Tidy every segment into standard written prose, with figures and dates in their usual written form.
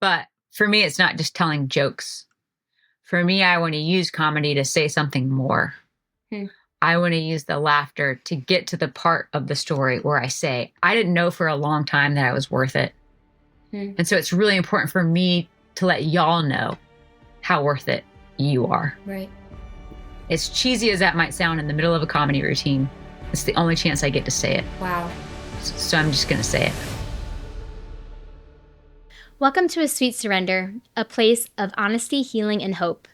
But for me, it's not just telling jokes. For me, I want to use comedy to say something more. I want to use the laughter to get to the part of the story where I say, I didn't know for a long time that I was worth it. And so it's really important for me to let y'all know how worth it you are. Right. As cheesy as that might sound in the middle of a comedy routine, it's the only chance I get to say it. Wow. So I'm just going to say it. Welcome to A Sweet Surrender, a place of honesty, healing, and hope.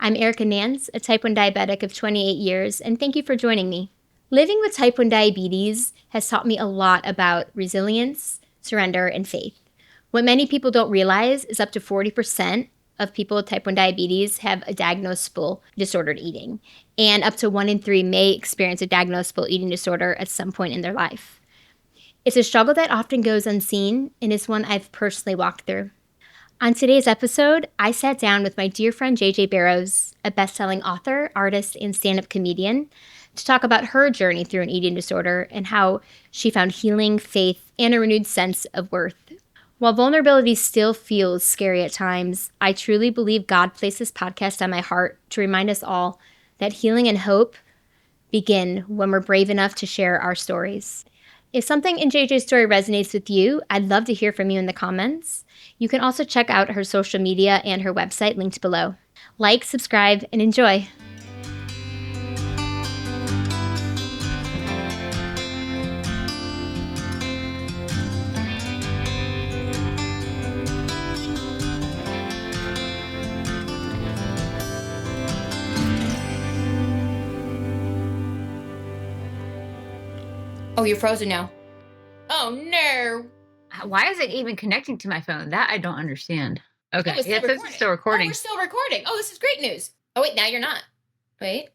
I'm Erica Nance, a type 1 diabetic of 28 years, and thank you for joining me. Living with type 1 diabetes has taught me a lot about resilience, surrender, and faith. What many people don't realize is up to 40% of people with type 1 diabetes have a diagnosable disordered eating, and up to 1 in 3 may experience a diagnosable eating disorder at some point in their life. It's a struggle that often goes unseen, and is one I've personally walked through. On today's episode, I sat down with my dear friend JJ Barrows, a best-selling author, artist, and stand-up comedian, to talk about her journey through an eating disorder and how she found healing, faith, and a renewed sense of worth. While vulnerability still feels scary at times, I truly believe God placed this podcast on my heart to remind us all that healing and hope begin when we're brave enough to share our stories. If something in JJ's story resonates with you, I'd love to hear from you in the comments. You can also check out her social media and her website linked below. Like, subscribe, and enjoy. Oh, you're frozen now. Oh, no. Why is it even connecting to my phone? That I don't understand. Okay. Oh, it's still recording. It's still recording. Oh, we're still recording. Oh, this is great news. Oh, wait, now you're not. Wait.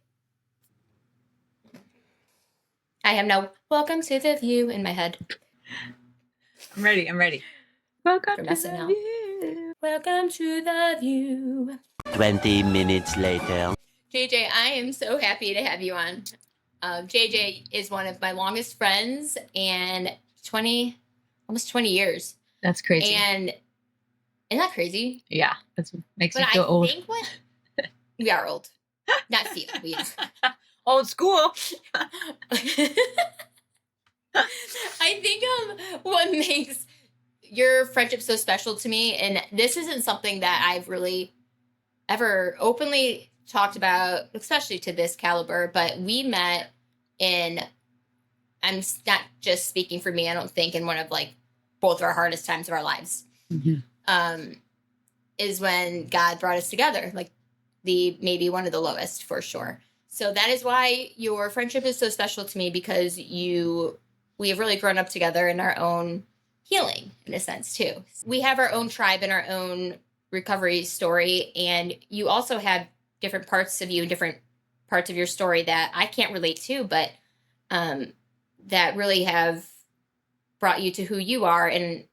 I have no welcome to the view in my head. I'm ready. Welcome to messing the now. view. Welcome to the view. 20 minutes later. JJ, I am so happy to have you on. JJ is one of my longest friends and almost 20 years. That's crazy. And isn't that crazy? Yeah, that makes me feel old. Think we are old. Not feel. We Old school. I think what makes your friendship so special to me, and this isn't something that I've really ever openly talked about, especially to this caliber, but we met I'm not just speaking for me, I don't think, in one of both of our hardest times of our lives, is when God brought us together, maybe one of the lowest for sure. So that is why your friendship is so special to me, because we have really grown up together in our own healing, in a sense, too. We have our own tribe and our own recovery story, and you also have different parts of you and different parts of your story that I can't relate to, but that really have brought you to who you are. And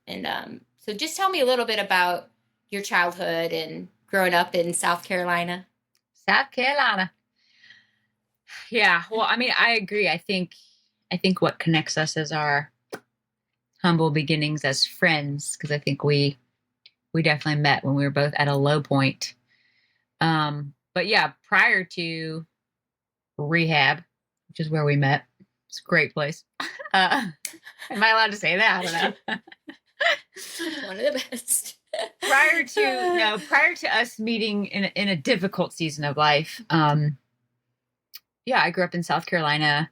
so just tell me a little bit about your childhood and growing up in South Carolina. South Carolina. Yeah, well, I mean, I agree. I think what connects us is our humble beginnings as friends, because I think we definitely met when we were both at a low point. But yeah, prior to rehab, which is where we met, it's a great place. Am I allowed to say that? I don't know. One of the best. prior to us meeting in a difficult season of life, yeah, I grew up in South Carolina,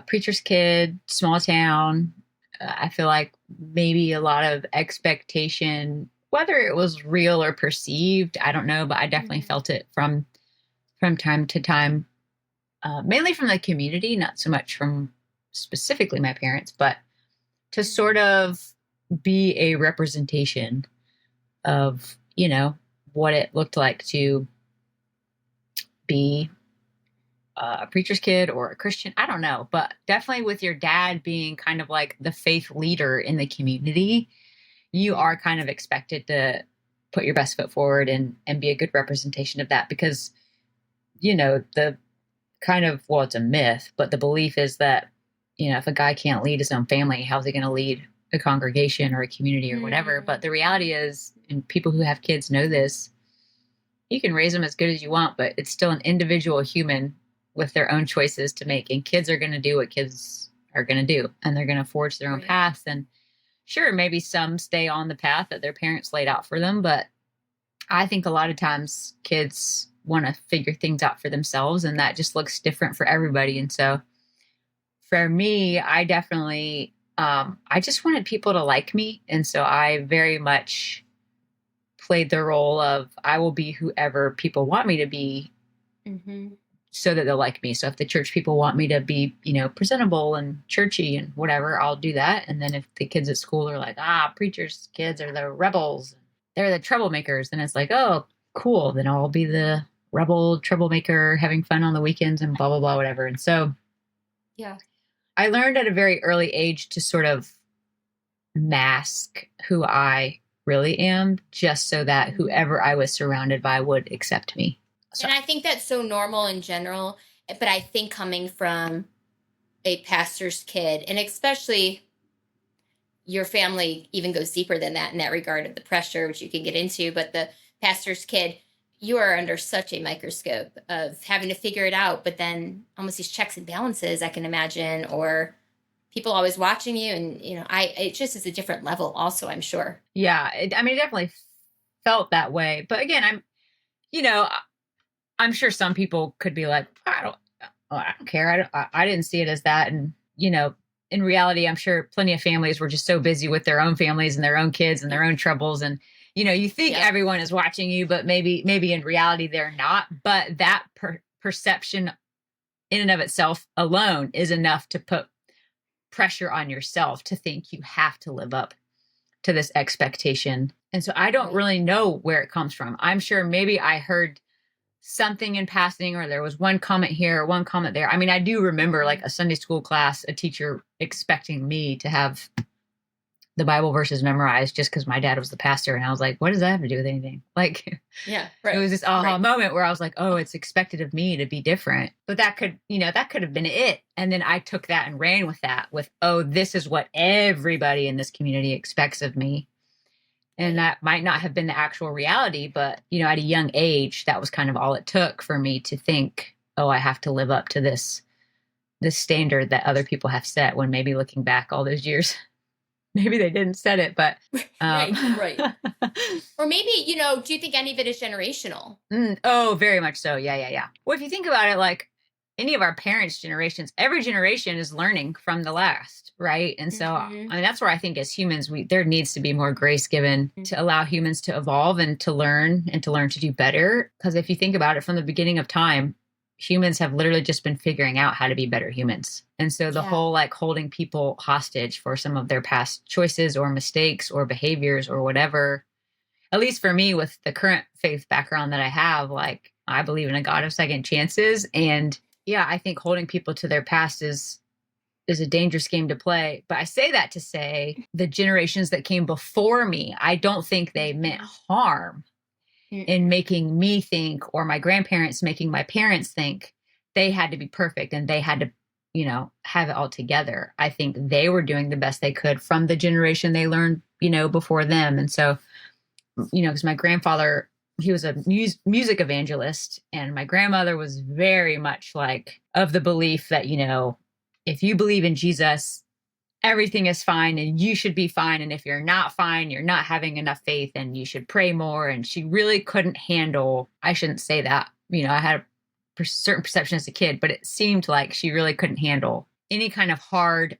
preacher's kid, small town. I feel like maybe a lot of expectation, whether it was real or perceived, I don't know, but I definitely felt it from time to time, mainly from the community, not so much from specifically my parents, but to sort of be a representation of, what it looked like to be a preacher's kid or a Christian. I don't know, but definitely with your dad being kind of like the faith leader in the community, you are kind of expected to put your best foot forward and be a good representation of that, because, the kind of, well, it's a myth, but the belief is that, if a guy can't lead his own family, how's he going to lead a congregation or a community or whatever. But the reality is, and people who have kids know this, you can raise them as good as you want, but it's still an individual human with their own choices to make. And kids are going to do what kids are going to do, and they're going to forge their own paths. And sure, maybe some stay on the path that their parents laid out for them, but I think a lot of times kids want to figure things out for themselves, and that just looks different for everybody. And so for me, I definitely, I just wanted people to like me. And so I very much played the role of I will be whoever people want me to be so that they'll like me. So if the church people want me to be, presentable and churchy and whatever, I'll do that. And then if the kids at school are like, preachers' kids are the rebels, they're the troublemakers, then it's like, oh, cool. Then I'll be the rebel troublemaker having fun on the weekends and blah, blah, blah, whatever. And so yeah, I learned at a very early age to sort of mask who I really am, just so that whoever I was surrounded by would accept me. So, and I think that's so normal in general. But I think coming from a pastor's kid, and especially your family even goes deeper than that in that regard of the pressure, which you can get into, but the pastor's kid, you are under such a microscope of having to figure it out, but then almost these checks and balances, I can imagine, or people always watching you. And, it just is a different level also, I'm sure. Yeah. It definitely felt that way. But again, I'm sure some people could be like, I don't care. I didn't see it as that. And, in reality, I'm sure plenty of families were just so busy with their own families and their own kids and their own troubles. And, you think everyone is watching you, but maybe in reality they're not. But that perception in and of itself alone is enough to put pressure on yourself to think you have to live up to this expectation. And so I don't really know where it comes from. I'm sure maybe I heard something in passing, or there was one comment here or one comment there. I mean, I do remember like a Sunday school class, a teacher expecting me to have the Bible verses memorized just because my dad was the pastor. And I was like, what does that have to do with anything? Like, it was this aha moment where I was like, oh, it's expected of me to be different. But that could have been it. And then I took that and ran with that oh, this is what everybody in this community expects of me. And that might not have been the actual reality, but, at a young age, that was kind of all it took for me to think, oh, I have to live up to this standard that other people have set, when maybe looking back all those years, maybe they didn't set it, but. Right. Or maybe, do you think any of it is generational? Oh, very much so. Yeah. Well, if you think about it, like any of our parents' generations, every generation is learning from the last. Right. And so, I mean, that's where I think as humans, there needs to be more grace given to allow humans to evolve and to learn to do better. Because if you think about it, from the beginning of time, humans have literally just been figuring out how to be better humans. And so the whole like holding people hostage for some of their past choices or mistakes or behaviors or whatever, at least for me with the current faith background that I have, like I believe in a God of second chances. And I think holding people to their past is a dangerous game to play. But I say that to say the generations that came before me, I don't think they meant harm in making me think, or my grandparents making my parents think they had to be perfect and they had to, have it all together. I think they were doing the best they could from the generation they learned, before them. And so, because my grandfather, he was a music evangelist, and my grandmother was very much like of the belief that, if you believe in Jesus, everything is fine and you should be fine. And if you're not fine, you're not having enough faith and you should pray more. And she really couldn't handle, I shouldn't say that, I had a certain perception as a kid, but it seemed like she really couldn't handle any kind of hard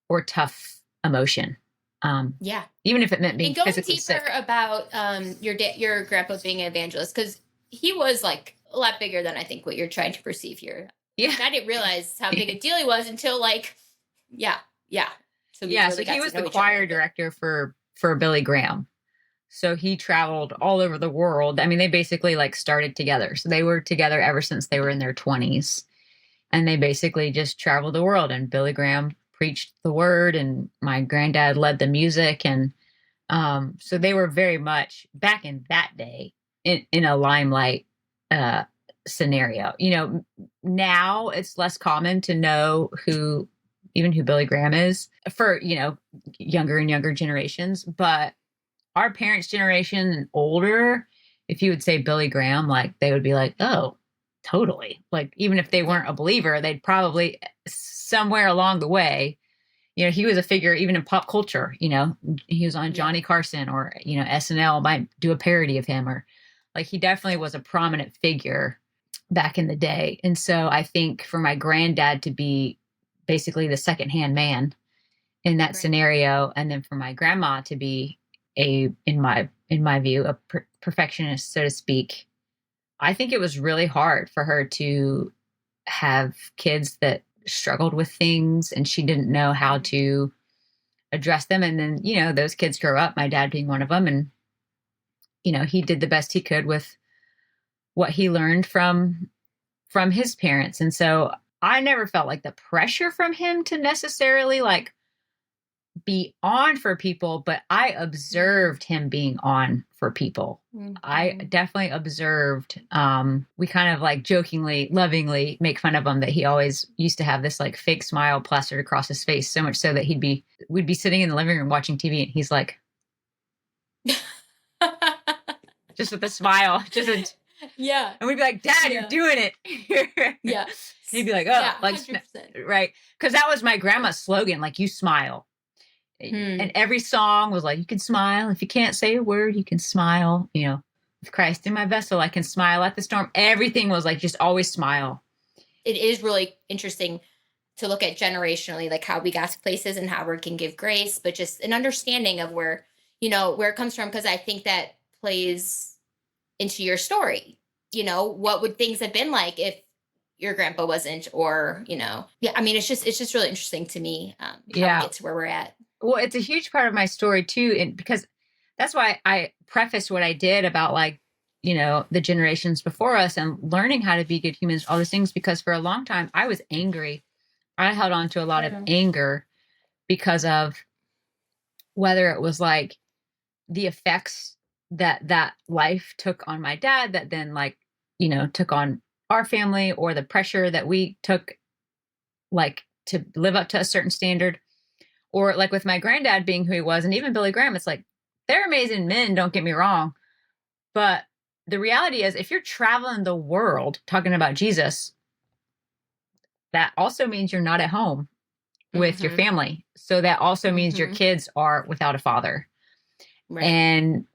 or tough emotion. Even if it meant being physically sick. And going deeper about your grandpa being an evangelist, because he was like a lot bigger than I think what you're trying to perceive here. Yeah. I didn't realize how big a deal he was until like, So so he was the choir director for Billy Graham. So he traveled all over the world. I mean, they basically like started together. So they were together ever since they were in their 20s. And they basically just traveled the world. And Billy Graham preached the word, and my granddad led the music. And so they were very much back in that day in a limelight scenario. Now it's less common to know who even who Billy Graham is for, younger and younger generations. But our parents' generation and older, if you would say Billy Graham, like they would be like, oh, totally. Like, even if they weren't a believer, they'd probably somewhere along the way, he was a figure even in pop culture, he was on Johnny Carson or, SNL might do a parody of him, or like he definitely was a prominent figure back in the day. And so I think for my granddad to be basically the secondhand man in that scenario, and then for my grandma to be in my view, a perfectionist, so to speak, I think it was really hard for her to have kids that struggled with things and she didn't know how to address them. And then, those kids grow up, my dad being one of them. And, he did the best he could with what he learned from his parents. And so I never felt like the pressure from him to necessarily like be on for people, but I observed him being on for people. Mm-hmm. I definitely observed, we kind of like jokingly, lovingly make fun of him that he always used to have this like fake smile plastered across his face, so much so that we'd be sitting in the living room watching TV and he's like, just with a smile, yeah. And we'd be like, Dad, you're doing it. Yeah. He'd be like, oh, yeah, like, 100%. Right. Cause that was my grandma's slogan. Like, you smile. And every song was like, you can smile. If you can't say a word, you can smile. With Christ in my vessel, I can smile at the storm. Everything was like, just always smile. It is really interesting to look at generationally, like how we got to places and how we can give grace, but just an understanding of where it comes from. Cause I think that plays into your story. What would things have been like if your grandpa wasn't, or, I mean, it's just really interesting to me, how we get to where we're at. Well, it's a huge part of my story too. And because that's why I prefaced what I did about like, the generations before us and learning how to be good humans, all those things, because for a long time I was angry. I held on to a lot of anger because of whether it was like the effects that life took on my dad, that then like, took on our family, or the pressure that we took like to live up to a certain standard. Or like with my granddad being who he was, and even Billy Graham, it's like, they're amazing men, don't get me wrong. But the reality is, if you're traveling the world talking about Jesus, that also means you're not at home with your family. So that also means your kids are without a father. Right. And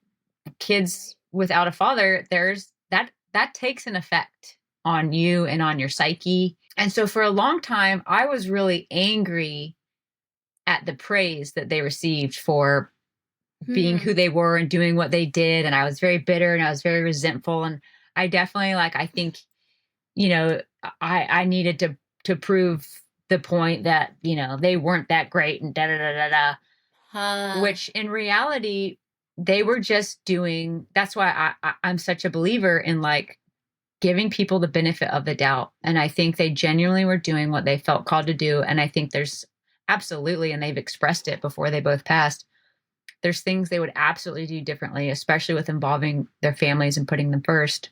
kids without a father, that takes an effect on you and on your psyche. And so for a long time, I was really angry at the praise that they received for being who they were and doing what they did. And I was very bitter and I was very resentful. And I definitely I think, I needed to prove the point that, they weren't that great and which in reality, they were just doing. That's why I'm such a believer in like giving people the benefit of the doubt. And I think they genuinely were doing what they felt called to do. And I think there's absolutely, and they've expressed it before they both passed, there's things they would absolutely do differently, especially with involving their families and putting them first.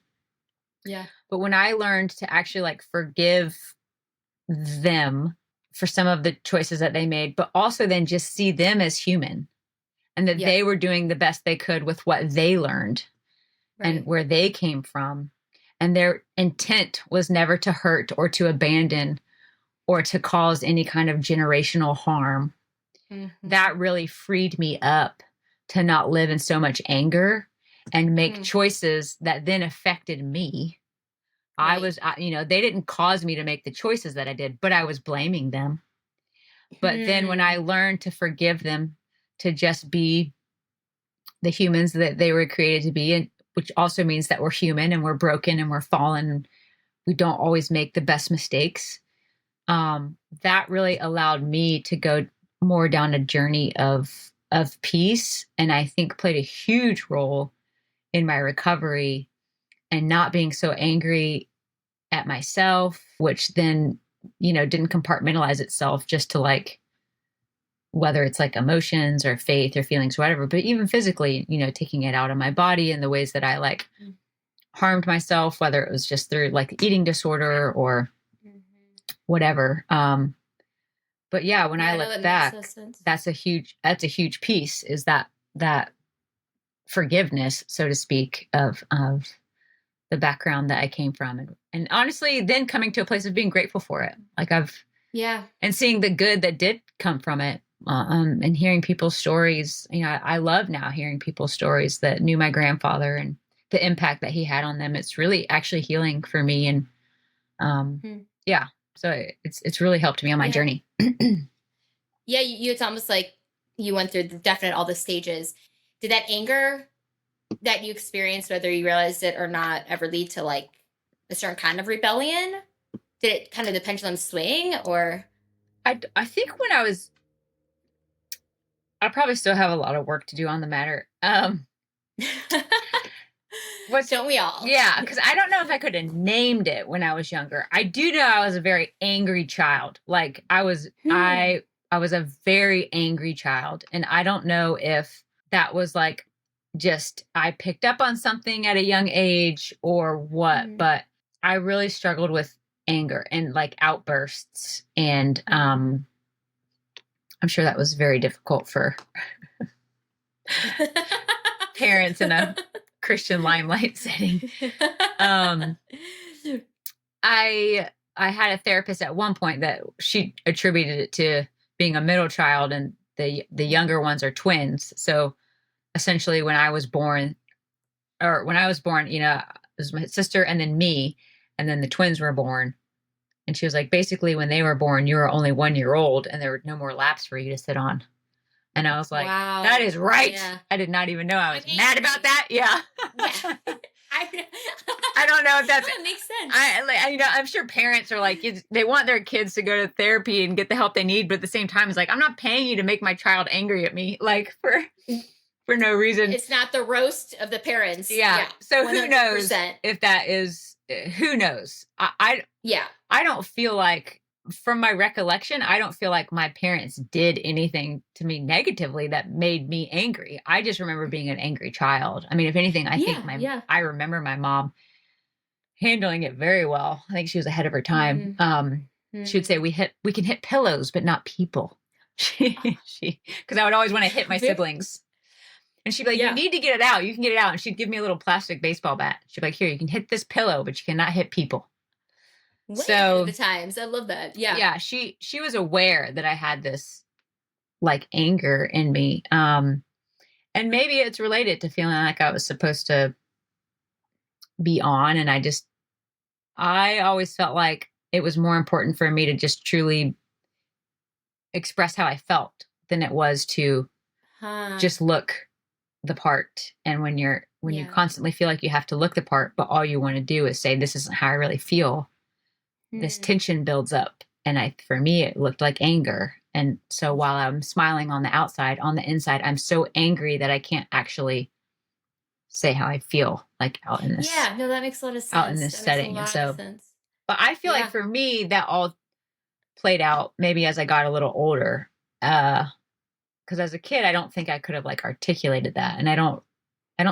Yeah. But when I learned to actually like forgive them for some of the choices that they made, but also then just see them as human, and that they were doing the best they could with what they learned and where they came from. And their intent was never to hurt or to abandon or to cause any kind of generational harm. That really freed me up to not live in so much anger and make choices that then affected me. Right. They didn't cause me to make the choices that I did, but I was blaming them. But then when I learned to forgive them, to just be the humans that they were created to be, and which also means that we're human and we're broken and we're fallen, and we don't always make the best mistakes. That really allowed me to go more down a journey of peace, and I think played a huge role in my recovery and not being so angry at myself, which then, didn't compartmentalize itself just to like, whether it's like emotions or faith or feelings, or whatever, but even physically, taking it out on my body in the ways that I like harmed myself, whether it was just through like eating disorder or whatever. But But yeah, when I no, look that makes no back, sense. that's a huge piece, is that forgiveness, so to speak, of the background that I came from. And honestly, then coming to a place of being grateful for it. Like Yeah. and seeing the good that did come from it. And hearing people's stories. I love now hearing people's stories that knew my grandfather and the impact that he had on them. It's really actually healing for me. And Hmm. yeah, so it's really helped me on my Yeah. journey. Yeah, it's almost like you went through all the stages. Did that anger that you experienced, whether you realized it or not, ever lead to like a certain kind of rebellion? Did it kind of the pendulum swing, or? I think when I probably still have a lot of work to do on the matter. What's Don't we all? Yeah, because I don't know if I could have named it when I was younger. I do know I was a very angry child. Like I was a very angry child, and I don't know if that was like just I picked up on something at a young age or what, but I really struggled with anger and like outbursts, and I'm sure that was very difficult for parents in a Christian limelight setting. I had a therapist at one point that she attributed it to being a middle child, and the younger ones are twins. So essentially, when I was born, it was my sister and then me, and then the twins were born. And she was like, basically, when they were born, you were only 1 year old, and there were no more laps for you to sit on. And I was like, wow, that is right. Yeah. I did not even know I was mad about that. Yeah. Yeah. I don't know if that makes sense. I'm sure parents are like, they want their kids to go to therapy and get the help they need, but at the same time, it's like, I'm not paying you to make my child angry at me, like for no reason. It's not the roast of the parents. Yeah. So 100%. Who knows if that is? Who knows? I don't feel like, from my recollection, I don't feel like my parents did anything to me negatively that made me angry. I just remember being an angry child. I mean, if anything, I think I remember my mom handling it very well. I think she was ahead of her time. She would say, we can hit pillows, but not people. Because I would always want to hit my siblings. And she'd be like, you need to get it out. You can get it out. And she'd give me a little plastic baseball bat. She'd be like, here, you can hit this pillow, but you cannot hit people. So the times, I love that. Yeah, she was aware that I had this like anger in me, and maybe it's related to feeling like I was supposed to be on, and I always felt like it was more important for me to just truly express how I felt than it was to just look the part. And when you constantly feel like you have to look the part, but all you want to do is say, this isn't how I really feel. This tension builds up. And for me, it looked like anger. And so while I'm smiling on the outside, on the inside, I'm so angry that I can't actually say how I feel, like out in this. Yeah, no, that makes a lot of sense. Out in this setting. And so, but I feel like for me, that all played out maybe as I got a little older. Because as a kid, I don't think I could have like articulated that. And I don't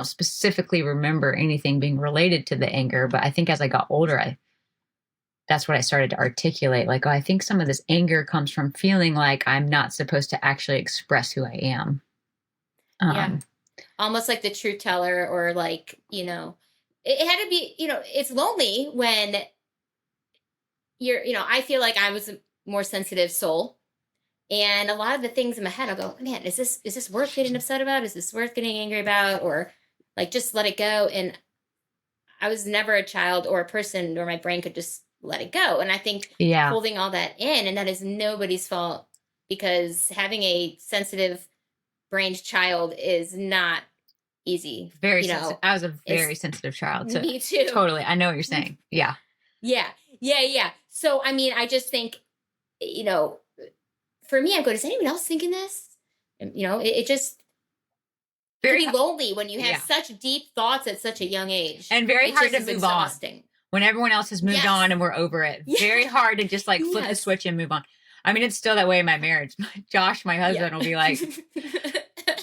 specifically remember anything being related to the anger, but I think as I got older, that's what I started to articulate. Like, oh, I think some of this anger comes from feeling like I'm not supposed to actually express who I am. Almost like the truth teller, or like, it had to be, it's lonely when I feel like I was a more sensitive soul. And a lot of the things in my head, I'll go, man, is this worth getting upset about? Is this worth getting angry about? Or like, just let it go. And I was never a child or a person where my brain could just let it go. And I think holding all that in, and that is nobody's fault, because having a sensitive brained child is not easy. Very sensitive. I was a very sensitive child. So me too. Totally. I know what you're saying. Yeah. Yeah. So, I mean, I just think, for me, I go, does anyone else thinking this? And, it just very lonely when you have such deep thoughts at such a young age. And very hard to move on. When everyone else has moved on and we're over it. Very hard to just like flip the switch and move on. I mean, it's still that way in my marriage. Josh, my husband, will be like,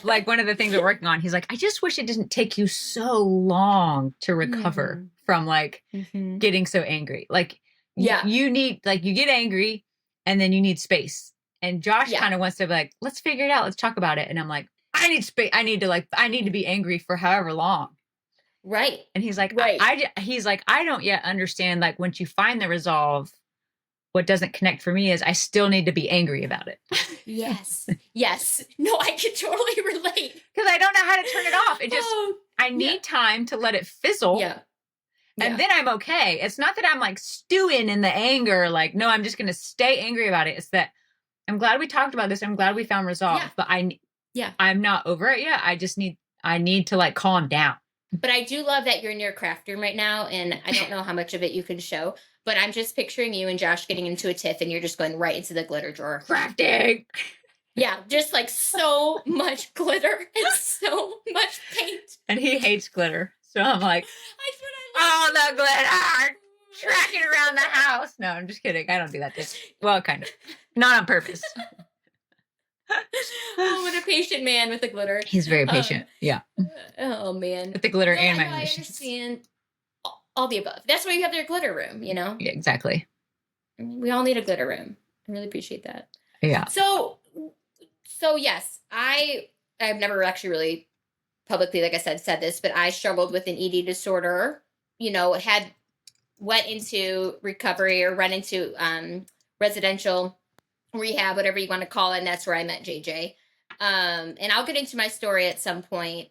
like one of the things we're working on, he's like, I just wish it didn't take you so long to recover from like getting so angry. Like, you need, like, you get angry and then you need space. And Josh Yeah. kind of wants to be like, let's figure it out. Let's talk about it. And I'm like, I need to be angry for however long. Right. And he's like, Right. he's like, I don't yet understand. Like, once you find the resolve, what doesn't connect for me is I still need to be angry about it. Yes. Yes. No, I can totally relate. Because I don't know how to turn it off. It just, I need time to let it fizzle. Yeah. And then I'm okay. It's not that I'm like stewing in the anger. Like, no, I'm just going to stay angry about it. It's that I'm glad we talked about this. I'm glad we found resolve. But I'm not over it yet. I need to like calm down. But I do love that you're in your craft room right now. And I don't know how much of it you can show, but I'm just picturing you and Josh getting into a tiff and you're just going right into the glitter drawer. Crafting. Yeah, just like so much glitter and so much paint. And he hates glitter. So I'm like, all the glitter, tracking around the house. No, I'm just kidding. I don't do that. Well, kind of. Not on purpose. Oh, what a patient man with the glitter. He's very patient. Yeah. Oh, man. With the glitter and my I understand all the above. That's why you have your glitter room, you know? Yeah, exactly. I mean, we all need a glitter room. I really appreciate that. Yeah. So yes, I've never actually really publicly, like I said this, but I struggled with an ED disorder, you know, went into recovery or run into residential rehab, whatever you want to call it. And that's where I met JJ. And I'll get into my story at some point.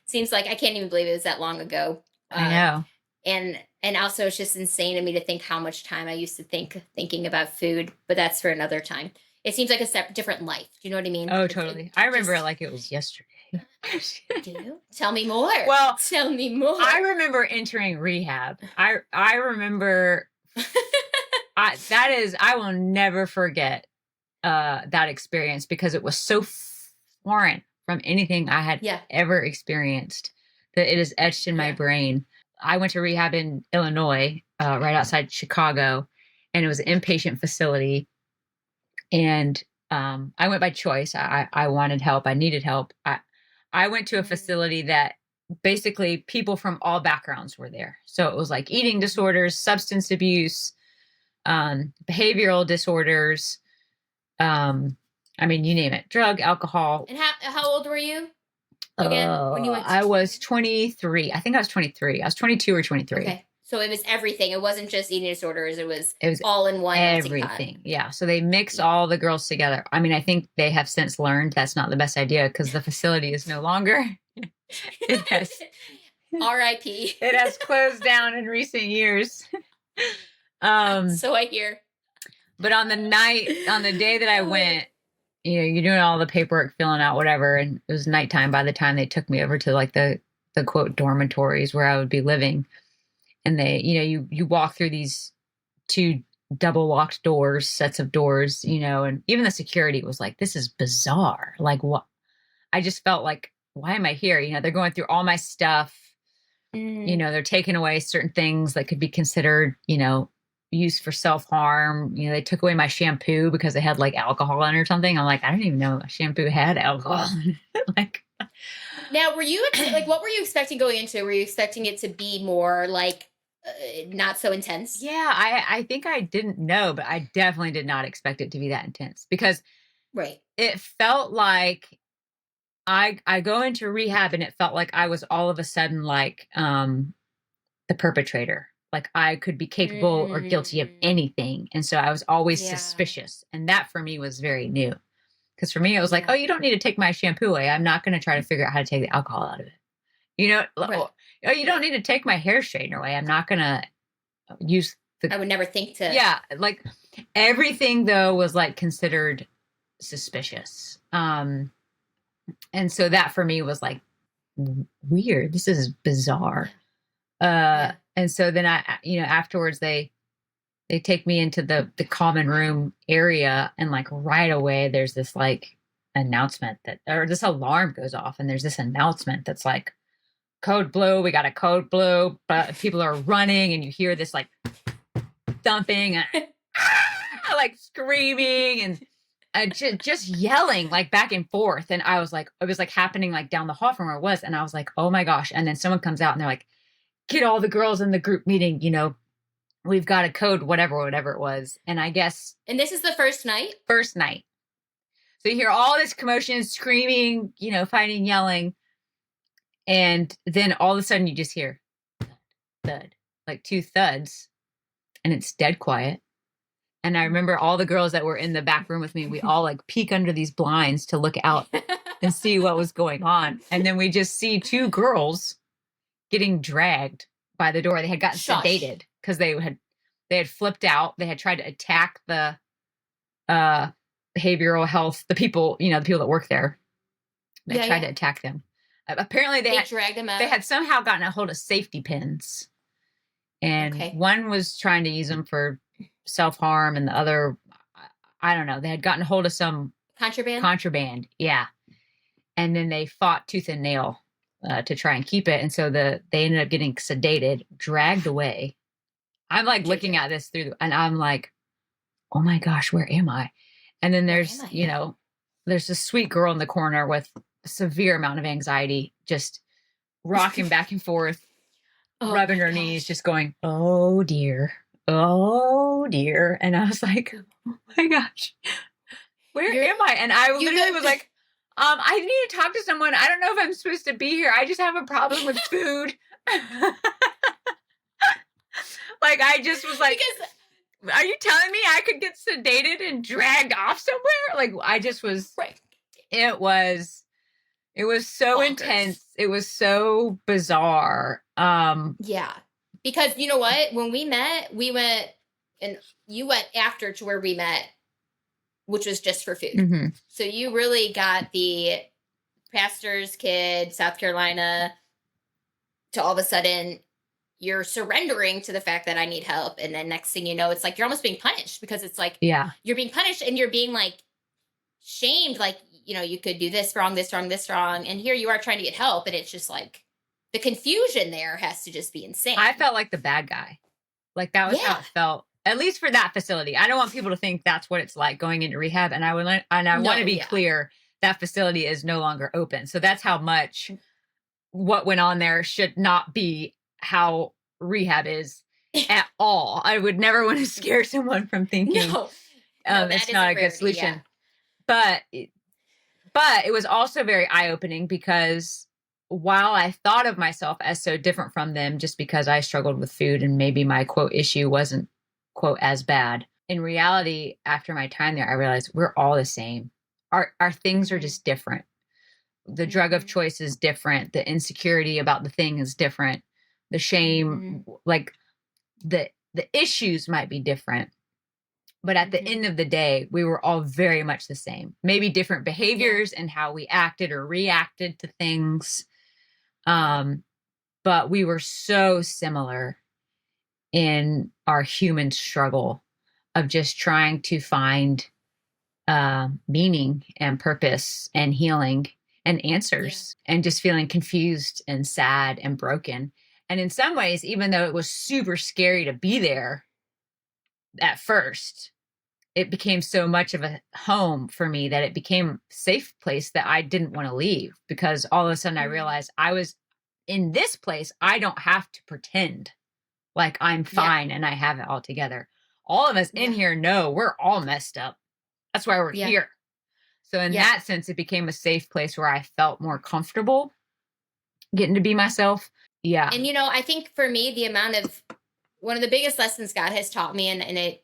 Seems like I can't even believe it was that long ago. I know. And also it's just insane to me to think how much time I used to thinking about food, but that's for another time. It seems like a different life. Do you know what I mean? Oh, totally. I remember it like it was yesterday. Do you? Tell me more. Well, tell me more. I remember entering rehab. I remember I will never forget that experience because it was so foreign from anything I had ever experienced that it is etched in my brain. I went to rehab in Illinois, right outside Chicago, and it was an inpatient facility. And I went by choice. I wanted help. I needed help. I went to a facility that basically people from all backgrounds were there. So it was like eating disorders, substance abuse, behavioral disorders. I mean, you name it, drug, alcohol. And how old were you again when you went? I was 23. I think I was 23. I was 22 or 23. Okay. So it was everything. It wasn't just eating disorders. It was all in one. Everything. Yeah. So they mix all the girls together. I mean, I think they have since learned that's not the best idea because the facility is no longer. It has R.I.P. It has closed down in recent years. So I hear. But on the day that I went, you know, you're doing all the paperwork, filling out whatever, and it was nighttime by the time they took me over to like the quote dormitories where I would be living. And they, you know, you walk through these 2 double locked doors, sets of doors, you know, and even the security was like, this is bizarre. Like, what? I just felt like, why am I here? You know, they're going through all my stuff. You know, they're taking away certain things that could be considered, you know, used for self-harm. You know, they took away my shampoo because they had like alcohol in it or something. I'm like, I didn't even know shampoo had alcohol. Like, now, were you like, what were you expecting going into? Were you expecting it to be more like not so intense? Yeah, I think I didn't know, but I definitely did not expect it to be that intense because it felt like I go into rehab and it felt like I was all of a sudden like the perpetrator. Like I could be capable or guilty of anything. And so I was always suspicious. And that for me was very new. Because for me, it was like, oh, you don't need to take my shampoo away. I'm not going to try to figure out how to take the alcohol out of it. You know, oh, you don't need to take my hair straightener away. I'm not going to use I would never think to. Yeah. Like everything, though, was like considered suspicious. And so that for me was like weird. This is bizarre. And so then afterwards they take me into the common room area and like right away there's this like announcement or this alarm goes off and there's this announcement that's like code blue. We got a code blue, but people are running and you hear this like thumping and like screaming and just yelling like back and forth. And I was like, it was like happening like down the hall from where it was. And I was like, oh my gosh. And then someone comes out and they're like, get all the girls in the group meeting, you know, we've got a code, whatever it was. And I guess And this is the first night? first night. So you hear all this commotion, screaming, fighting, yelling. And then all of a sudden you just hear thud, like 2 thuds, and it's dead quiet. And I remember all the girls that were in the back room with me, we all like peek under these blinds to look out and see what was going on. And then we just see 2 girls getting dragged by the door. They had gotten sedated because they had flipped out. They had tried to attack the behavioral health, the people that work there. They tried to attack them. Apparently they had dragged them out. They had somehow gotten a hold of safety pins. And one was trying to use them for self-harm, and the other, I don't know, they had gotten a hold of some contraband. Yeah. And then they fought tooth and nail to try and keep it. And so they ended up getting sedated, dragged away. I'm like looking at this and I'm like, oh my gosh, where am I? And then there's, there's this sweet girl in the corner with a severe amount of anxiety, just rocking back and forth, rubbing her knees, just going, oh dear. Oh dear. And I was like, oh my gosh, where am I? And I literally was like, I need to talk to someone. I don't know if I'm supposed to be here. I just have a problem with food. Like, I just was like, are you telling me I could get sedated and dragged off somewhere? Like, I just was, it was so bonkers. Intense. It was so bizarre. Yeah. Because you know what? When we met, we went, and you went after to where we met, which was just for food. Mm-hmm. So you really got the pastor's kid, South Carolina, to all of a sudden you're surrendering to the fact that I need help. And then next thing you know, it's like you're almost being punished, because it's like, you're being punished and you're being like shamed. Like, you could do this wrong, this wrong, this wrong. And here you are trying to get help. And it's just like, the confusion there has to just be insane. I felt like the bad guy. Like, that was how it felt, at least for that facility. I don't want people to think that's what it's like going into rehab. And I want to be clear, that facility is no longer open. So that's how much what went on there should not be how rehab is at all. I would never want to scare someone from thinking it's not a good solution. Yeah. But it was also very eye-opening, because while I thought of myself as so different from them just because I struggled with food and maybe my quote issue wasn't quote as bad, in reality, after my time there, I realized we're all the same. Our things are just different. The drug of choice is different. The insecurity about the thing is different. The shame, like the issues might be different. But at the end of the day, we were all very much the same. Maybe different behaviors and how we acted or reacted to things. But we were so similar in our human struggle of just trying to find meaning and purpose and healing and answers, and just feeling confused and sad and broken. And in some ways, even though it was super scary to be there at first, it became so much of a home for me that it became a safe place that I didn't want to leave, because all of a sudden I realized I was in this place. I don't have to pretend like I'm fine and I have it all together. All of us in here know we're all messed up. That's why we're here. So in that sense, it became a safe place where I felt more comfortable getting to be myself. Yeah. And, I think for me, one of the biggest lessons God has taught me, and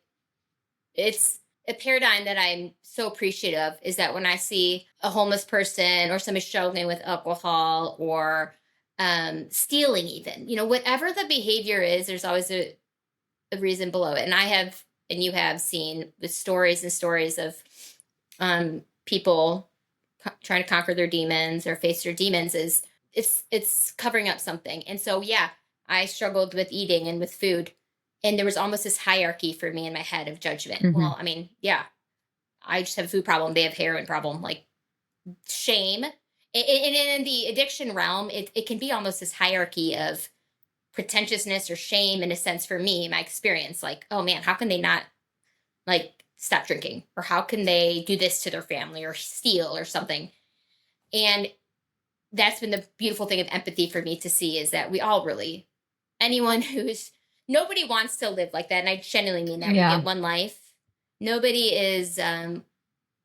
it's a paradigm that I'm so appreciative of, is that when I see a homeless person or somebody struggling with alcohol or stealing, even, whatever the behavior is, there's always a reason below it. And you have seen the stories and stories of people trying to conquer their demons or face their demons, is it's covering up something. And so, I struggled with eating and with food. And there was almost this hierarchy for me in my head of judgment. Mm-hmm. Well, I mean, I just have a food problem. They have a heroin problem. Like, shame. And in the addiction realm, it can be almost this hierarchy of pretentiousness or shame, in a sense, for me, my experience. Like, oh man, how can they not, like, stop drinking? Or how can they do this to their family or steal or something? And that's been the beautiful thing of empathy for me to see, is that we all really, anyone who's nobody wants to live like that. And I genuinely mean that. We Yeah. get one life. Nobody is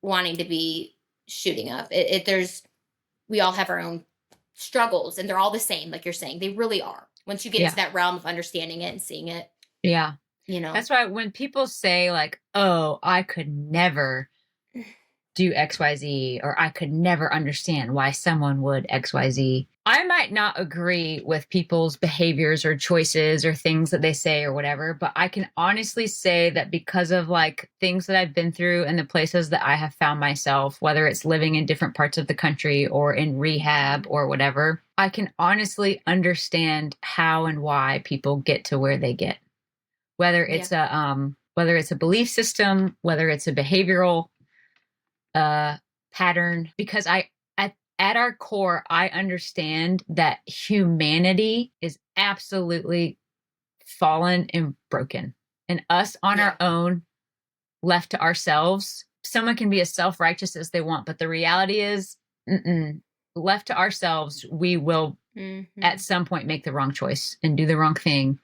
wanting to be shooting up. We all have our own struggles and they're all the same, like you're saying. They really are. Once you get Yeah. into that realm of understanding it and seeing it, Yeah. you know. That's why when people say like, oh, I could never do XYZ, or I could never understand why someone would XYZ, I might not agree with people's behaviors or choices or things that they say or whatever, but I can honestly say that because of like things that I've been through and the places that I have found myself, whether it's living in different parts of the country or in rehab or whatever, I can honestly understand how and why people get to where they get. Whether it's a belief system, whether it's a behavioral pattern, because at our core, I understand that humanity is absolutely fallen and broken. And us on our own, left to ourselves, someone can be as self-righteous as they want, but the reality is, left to ourselves, we will at some point make the wrong choice and do the wrong thing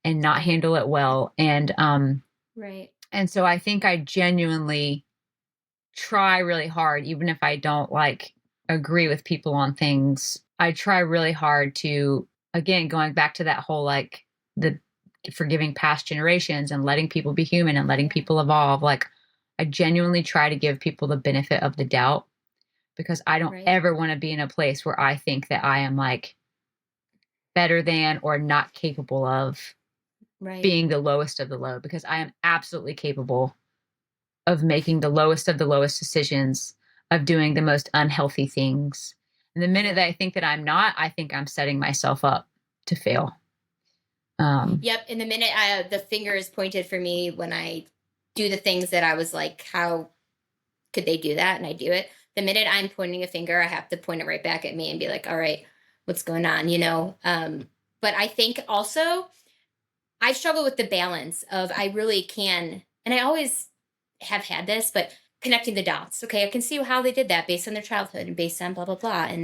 and not handle it well. And and so I think I genuinely try really hard, even if I don't like agree with people on things. I try really hard to, again, going back to that whole like the forgiving past generations and letting people be human and letting people evolve. Like, I genuinely try to give people the benefit of the doubt, because I don't ever want to be in a place where I think that I am like better than or not capable of being the lowest of the low, because I am absolutely capable of making the lowest of the lowest decisions, of doing the most unhealthy things. And the minute that I think that I'm not, I think I'm setting myself up to fail. Yep. And the minute the finger is pointed for me when I do the things that I was like, how could they do that? And I do it. The minute I'm pointing a finger, I have to point it right back at me and be like, all right, what's going on? You know? But I think also I struggle with the balance of, I really can, and I always have had this, but connecting the dots. Okay, I can see how they did that based on their childhood and based on blah, blah, blah.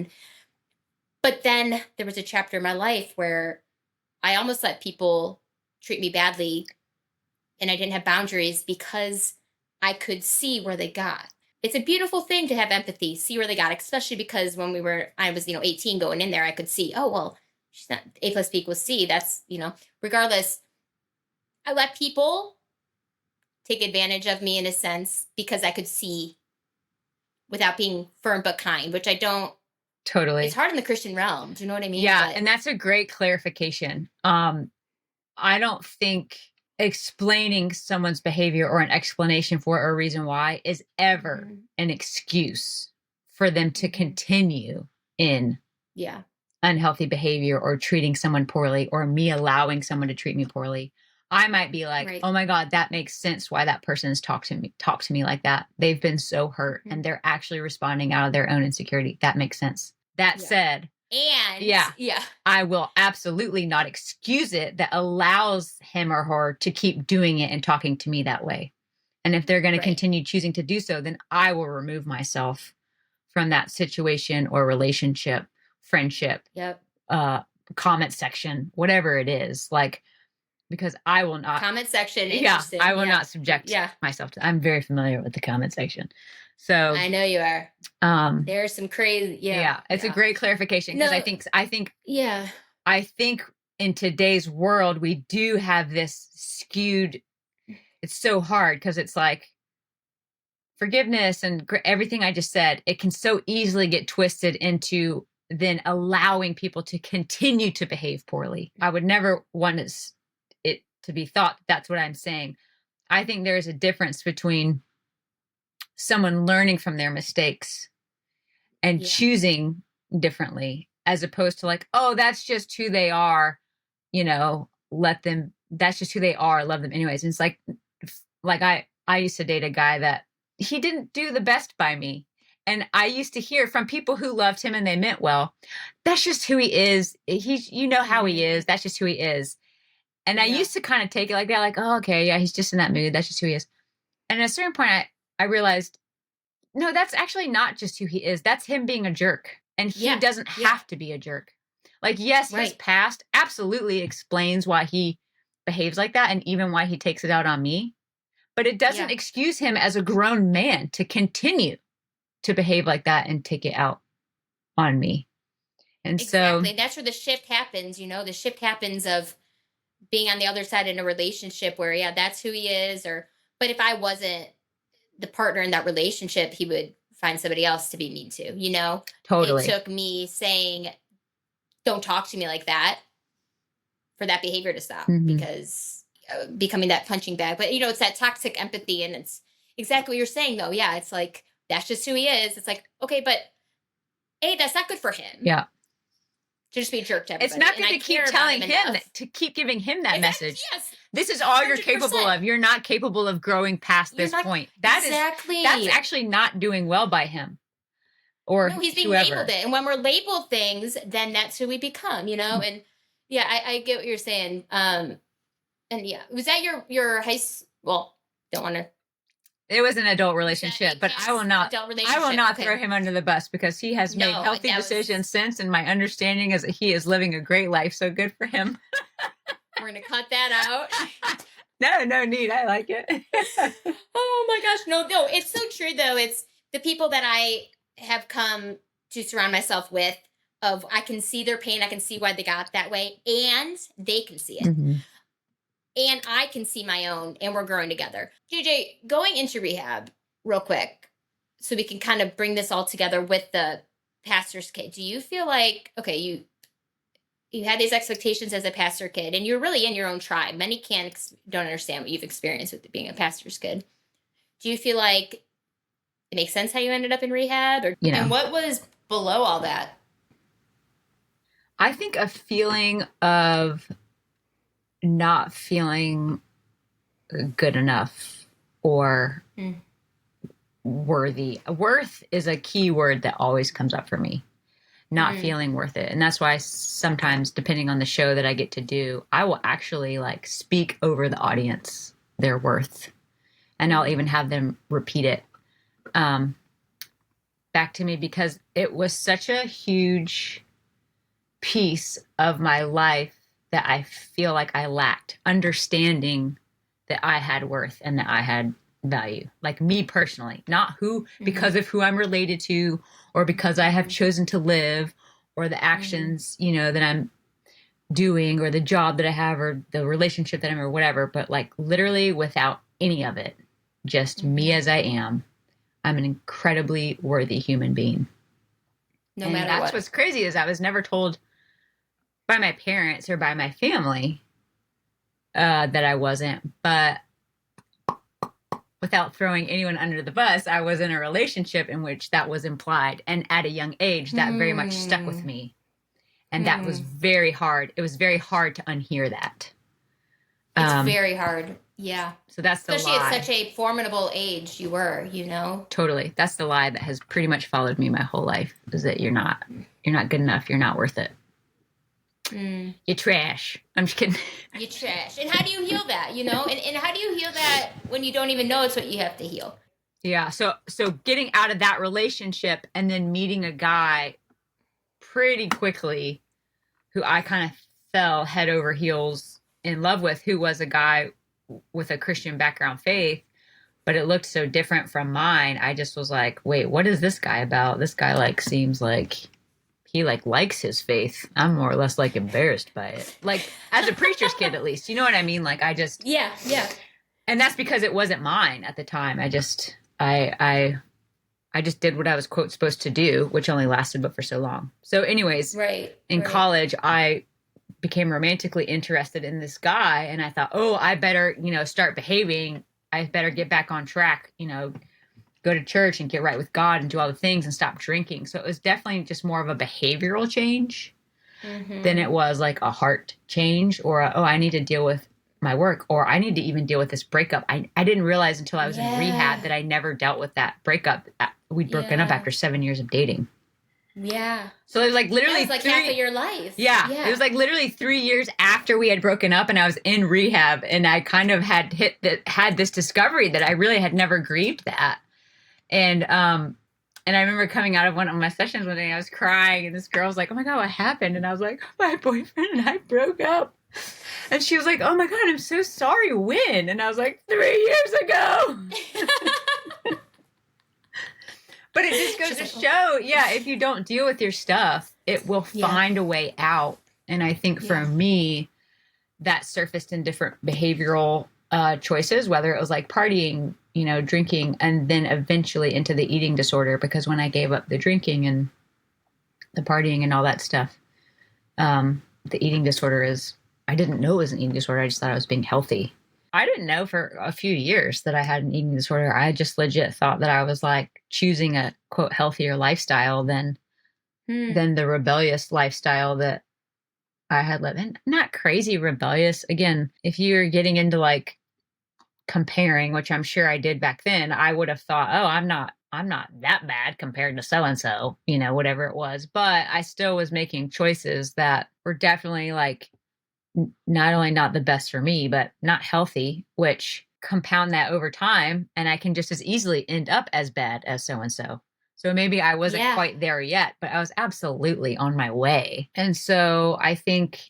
But then there was a chapter in my life where I almost let people treat me badly and I didn't have boundaries because I could see where they got. It's a beautiful thing to have empathy, see where they got, especially because when I was, 18 going in there, I could see, oh, well, she's not A plus B equals C. That's, regardless, I let people take advantage of me in a sense because I could see without being firm but kind, which I don't. Totally. It's hard in the Christian realm. Do you know what I mean? Yeah. And that's a great clarification. I don't think explaining someone's behavior or an explanation for a reason why is ever an excuse for them to continue in unhealthy behavior or treating someone poorly, or me allowing someone to treat me poorly. I might be like, oh my God, that makes sense why that person's talk to me like that. They've been so hurt and they're actually responding out of their own insecurity. That makes sense. That said, I will absolutely not excuse it that allows him or her to keep doing it and talking to me that way. And if they're going to continue choosing to do so, then I will remove myself from that situation or relationship, friendship, comment section, whatever it is. Like, because I will not comment section. I will not subject myself to. I'm very familiar with the comment section. So I know you are. There's some crazy. It's a great clarification, because I think in today's world we do have this skewed. It's so hard because it's like forgiveness and everything I just said. It can so easily get twisted into then allowing people to continue to behave poorly. I would never want it to be thought that's what I'm saying. I think there is a difference between someone learning from their mistakes and choosing differently, as opposed to like, oh, that's just who they are, that's just who they are, love them anyways. And it's like I used to date a guy that he didn't do the best by me. And I used to hear from people who loved him and they meant well, that's just who he is. He's, how he is. That's just who he is. And I used to kind of take it like that, like, oh, okay, yeah, he's just in that mood. That's just who he is. And at a certain point, I realized, no, that's actually not just who he is. That's him being a jerk. And he doesn't have to be a jerk. Like, yes, his past absolutely explains why he behaves like that and even why he takes it out on me. But it doesn't excuse him as a grown man to continue to behave like that and take it out on me. And Exactly. so That's where the shift happens, the shift happens of being on the other side in a relationship where, that's who he is. But if I wasn't the partner in that relationship, he would find somebody else to be mean to. It totally. took me saying, don't talk to me like that for that behavior to stop, because becoming that punching bag. But, it's that toxic empathy, and it's exactly what you're saying, though. Yeah, it's like, that's just who he is. It's like, okay, but A, that's not good for him. Yeah. To just be a jerk to everybody. It's not good to keep telling him to keep giving him that message. Yes. This is all 100%. you're capable of. You're not capable of growing past this point. That's actually not doing well by him. Or no, he's being whoever. labeled it. And when we're labeled things, then that's who we become, And I get what you're saying. And was that your high school? Well, don't want to. It was an adult relationship, but I will not throw him under the bus because he has made healthy decisions since, and my understanding is that he is living a great life. So good for him. We're going to cut that out. No need. I like it. Oh my gosh. No, it's so true though. It's the people that I have come to surround myself with I can see their pain. I can see why they got that way, and they can see it. And I can see my own, and we're growing together. JJ, going into rehab real quick, so we can kind of bring this all together with the pastor's kid. Do you feel like, okay, you had these expectations as a pastor kid, and you're really in your own tribe. Many don't understand what you've experienced with being a pastor's kid. Do you feel like it makes sense how you ended up in rehab? And what was below all that? I think a feeling of not feeling good enough or worthy. Worth is a key word that always comes up for me. Not feeling worth it. And that's why sometimes, depending on the show that I get to do, I will actually speak over the audience their worth. And I'll even have them repeat it back to me, because it was such a huge piece of my life that I feel like I lacked, understanding that I had worth and that I had value. Like me personally, not because of who I'm related to, or because I have chosen to live, or the actions, that I'm doing, or the job that I have, or the relationship that I'm in, or whatever, but literally without any of it, just me as I am, I'm an incredibly worthy human being. No matter what. That's what's crazy is I was never told by my parents or by my family that I wasn't, but without throwing anyone under the bus, I was in a relationship in which that was implied. And at a young age, that very much stuck with me. And that was very hard. It was very hard to unhear that. It's very hard. Yeah. So that's the Especially lie. at such a formidable age you were, Totally. That's the lie that has pretty much followed me my whole life, is that you're not good enough. You're not worth it. You're trash. I'm just kidding. You're trash. And how do you heal that, And how do you heal that when you don't even know it's what you have to heal? Yeah. So getting out of that relationship and then meeting a guy pretty quickly who I kind of fell head over heels in love with, who was a guy with a Christian background faith, but it looked so different from mine. I just was like, wait, what is this guy about? This guy seems like he likes his faith. I'm more or less embarrassed by it. As a preacher's kid, at least, you know what I mean? I just, yeah. And that's because it wasn't mine at the time. I just did what I was, quote, supposed to do, which only lasted but for so long. So anyways, in college, I became romantically interested in this guy, and I thought, oh, I better, start behaving. I better get back on track, go to church and get right with God and do all the things and stop drinking. So it was definitely just more of a behavioral change than it was a heart change, or I need to deal with my work, or I need to even deal with this breakup. I didn't realize until I was in rehab that I never dealt with that breakup. We'd broken up after 7 years of dating. Yeah. So it was literally half of your life. Yeah. It was literally 3 years after we had broken up, and I was in rehab, and I kind of had had this discovery that I really had never grieved that. And I remember coming out of one of my sessions one day, I was crying, and this girl was like, oh my God, what happened? And I was like, my boyfriend and I broke up. And she was like, oh my God, I'm so sorry. When? And I was like, 3 years ago. But it just goes She's to like, "Oh." show, yeah, if you don't deal with your stuff, it will Yeah. find a way out. And I think for Yeah. me, that surfaced in different behavioral choices, whether it was like partying, drinking, and then eventually into the eating disorder. Because when I gave up the drinking and the partying and all that stuff, the eating disorder I didn't know it was an eating disorder. I just thought I was being healthy. I didn't know for a few years that I had an eating disorder. I just legit thought that I was like choosing a quote healthier lifestyle than the rebellious lifestyle that I had lived. And not crazy rebellious. Again, if you're getting into like comparing, which I'm sure I did back then, I would have thought, oh, I'm not that bad compared to so and so, whatever it was. But I still was making choices that were definitely like not only not the best for me, but not healthy, which compound that over time. And I can just as easily end up as bad as so and so. So maybe I wasn't Yeah. quite there yet, but I was absolutely on my way. And so I think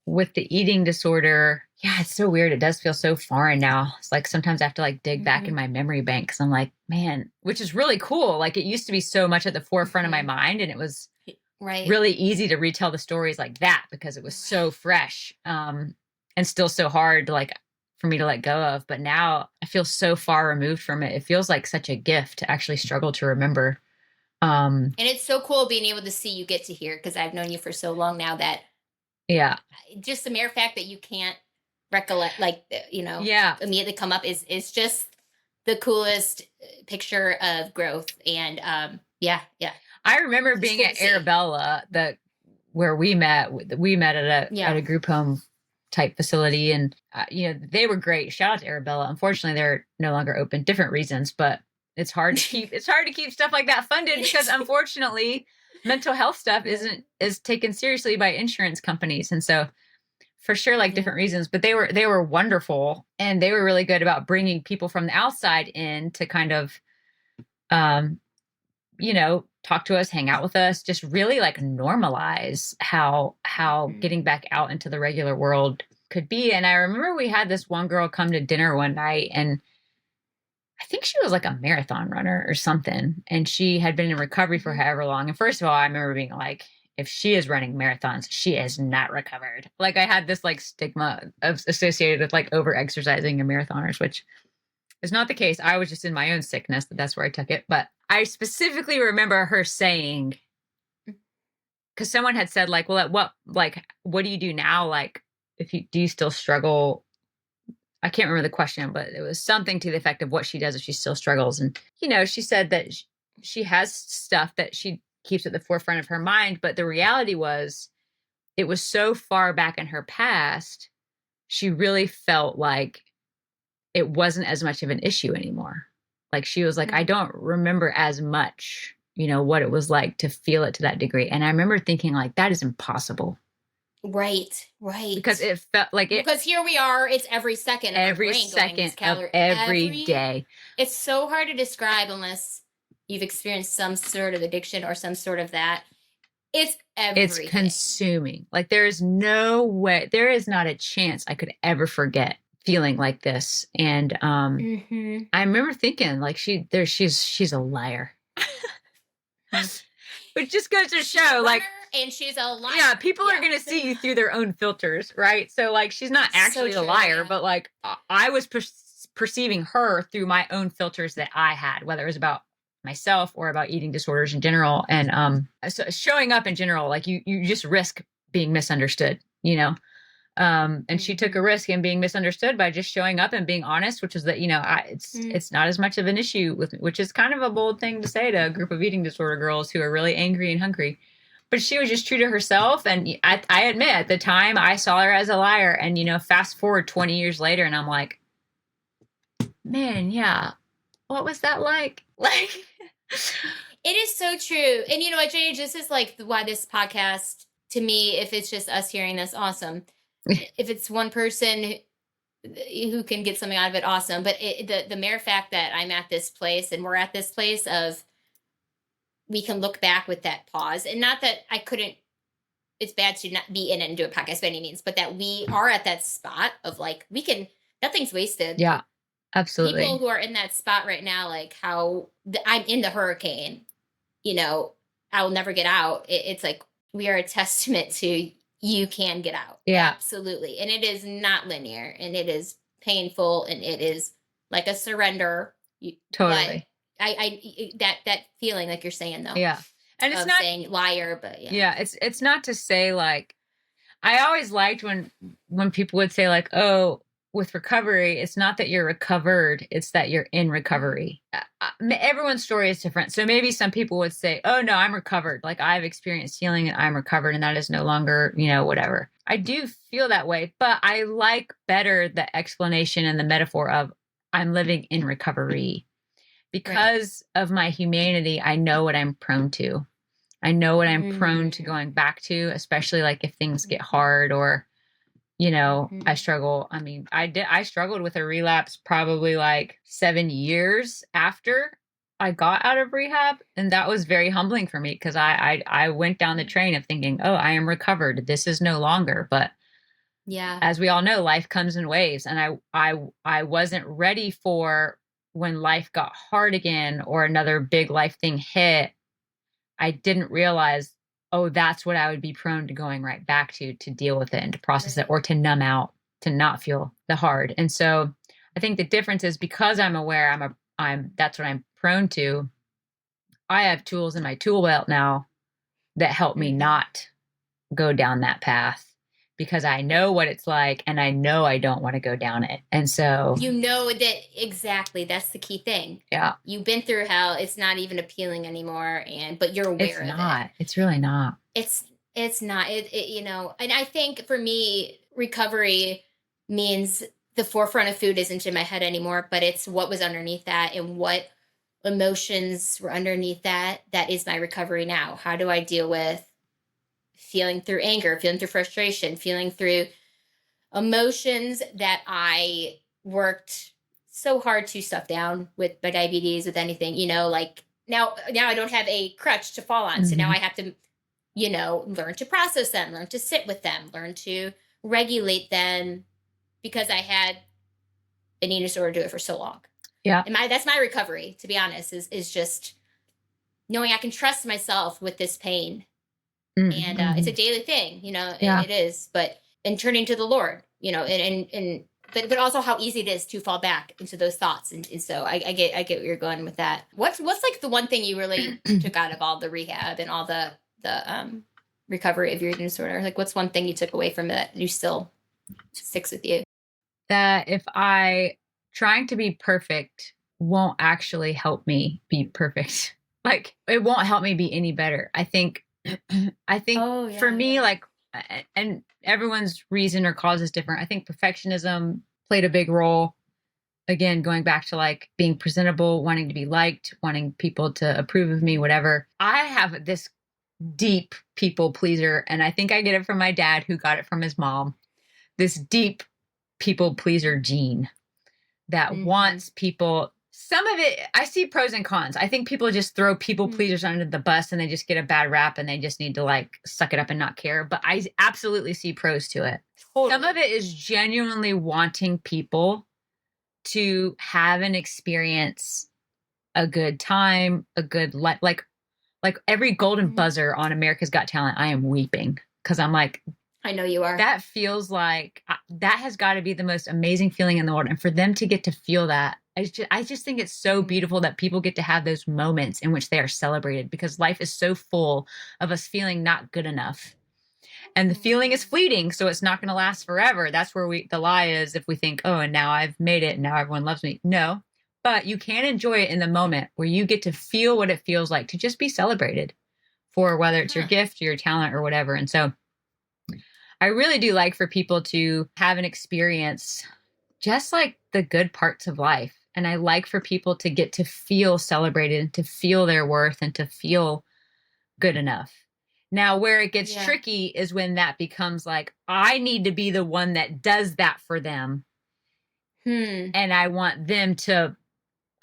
with the eating disorder, yeah, it's so weird. It does feel so foreign now. It's like sometimes I have to like dig back in my memory bank because I'm like, man, which is really cool. Like it used to be so much at the forefront of my mind, and it was Right. really easy to retell the stories like that because it was so fresh, and still so hard to like for me to let go of. But now I feel so far removed from it. It feels like such a gift to actually struggle to remember. And it's so cool being able to see you get to here because I've known you for so long now that Yeah. just the mere fact that you can't recollect, like, Yeah. immediately come up is just the coolest picture of growth. And yeah. I remember It's being cool at to see. Arabella, where we met at Yeah. a group home type facility, and they were great. Shout out to Arabella. Unfortunately, they're no longer open, different reasons, but it's hard to keep stuff like that funded because unfortunately, mental health stuff is taken seriously by insurance companies, and so for sure, like different reasons. But they were wonderful, and they were really good about bringing people from the outside in to kind of um talk to us, hang out with us, just really like normalize how getting back out into the regular world could be. And I remember we had this one girl come to dinner one night, and I think she was like a marathon runner or something, and she had been in recovery for however long. And first of all, I remember being like, if she is running marathons, she is not recovered. Like I had this like stigma associated with like over exercising and marathoners, which is not the case. I was just in my own sickness. That's where I took it. But I specifically remember her saying, because someone had said like, well, what do you do now? Like, do you still struggle? I can't remember the question, but it was something to the effect of what she does if she still struggles. And, she said that she has stuff that she keeps at the forefront of her mind. But the reality was it was so far back in her past, she really felt like it wasn't as much of an issue anymore. Like she was like, I don't remember as much, what it was like to feel it to that degree. And I remember thinking like, that is impossible. Right. Because it felt like because here we are, it's every second of our every brain going, second these calories of every day. It's so hard to describe unless you've experienced some sort of addiction or some sort of that. It's everything. It's consuming. Like there is no way, there is not a chance I could ever forget feeling like this. And I remember thinking like she's a liar. Which just goes to show like, and she's a liar. Yeah, people are going to see you through their own filters, right? So like she's not actually a liar, but like I was perceiving her through my own filters that I had, whether it was about myself or about eating disorders in general. And so showing up in general, like you just risk being misunderstood, and she took a risk in being misunderstood by just showing up and being honest, which is that, it's not as much of an issue with me, which is kind of a bold thing to say to a group of eating disorder girls who are really angry and hungry. But she was just true to herself. And I admit at the time I saw her as a liar, and, fast forward 20 years later and I'm like, man, yeah. What was that like? Like, it is so true. And you know what, JJ, this is like why this podcast, to me, if it's just us hearing this, awesome. If it's one person who can get something out of it, awesome. But the mere fact that I'm at this place and we're at this place of, we can look back with that pause, and not that I couldn't it's bad to not be in it and do a podcast by any means, but that we are at that spot of like, nothing's wasted. Yeah, absolutely. People who are in that spot right now, like how I'm in the hurricane, you know, I will never get out. It's like we are a testament to you can get out. Yeah. Absolutely. And it is not linear and it is painful and it is like a surrender. Totally. But that feeling like you're saying though. Yeah. And it's of not saying liar, but yeah, it's not to say like I always liked when people would say like, "Oh, with recovery, it's not that you're recovered, it's that you're in recovery." Everyone's story is different. So maybe some people would say, "Oh no, I'm recovered. Like I've experienced healing and I'm recovered and that is no longer, whatever." I do feel that way, but I like better the explanation and the metaphor of I'm living in recovery. Because of my humanity, I know what I'm prone to. I know what I'm prone to going back to, especially like if things get hard or, I struggle. I mean, I struggled with a relapse probably like 7 years after I got out of rehab. And that was very humbling for me because I went down the train of thinking, oh, I am recovered. This is no longer. But yeah, as we all know, life comes in waves. And I wasn't ready for when life got hard again or another big life thing hit. I didn't realize, oh, that's what I would be prone to going right back to deal with it and to process it or to numb out, to not feel the hard. And so I think the difference is because I'm aware that's what I'm prone to. I have tools in my tool belt now that help me not go down that path because I know what it's like and I know I don't want to go down it. And so that exactly, that's the key thing. Yeah. You've been through hell. It's not even appealing anymore. But you're aware of it. It's really not. It's not, and I think for me, recovery means the forefront of food isn't in my head anymore, but it's what was underneath that and what emotions were underneath that. That is my recovery now. How do I deal with feeling through anger, feeling through frustration, feeling through emotions that I worked so hard to stuff down with my diabetes, with anything, like now I don't have a crutch to fall on. So now I have to, learn to process them, learn to sit with them, learn to regulate them because I had an eating disorder to do it for so long. Yeah. And that's my recovery, to be honest, is just knowing I can trust myself with this pain. And it's a daily thing, it is, and turning to the Lord, but also how easy it is to fall back into those thoughts. And so I get where you're going with that. What's like the one thing you really took out of all the rehab and all the recovery of your eating disorder? Like what's one thing you took away from it that you still sticks with you? That if trying to be perfect won't actually help me be perfect. Like it won't help me be any better. I think for me, like, and everyone's reason or cause is different. I think perfectionism played a big role. Again, going back to like being presentable, wanting to be liked, wanting people to approve of me, whatever. I have this deep people pleaser. And I think I get it from my dad who got it from his mom. This deep people pleaser gene that wants people. Some of it, I see pros and cons. I think people just throw people pleasers under the bus and they just get a bad rap and they just need to like suck it up and not care. But I absolutely see pros to it. Totally. Some of it is genuinely wanting people to have an experience, a good time, a good life. Like every golden buzzer on America's Got Talent, I am weeping because I'm like, I know you are. That feels like that has got to be the most amazing feeling in the world. And for them to get to feel that, I just think it's so beautiful that people get to have those moments in which they are celebrated because life is so full of us feeling not good enough. And the feeling is fleeting, so it's not going to last forever. That's where the lie is if we think, oh, and now I've made it and now everyone loves me. No, but you can enjoy it in the moment where you get to feel what it feels like to just be celebrated for whether it's your gift, your talent, or whatever. And so I really do like for people to have an experience just like the good parts of life. And I like for people to get to feel celebrated and to feel their worth and to feel good enough. Now, where it gets tricky is when that becomes like, I need to be the one that does that for them. And I want them to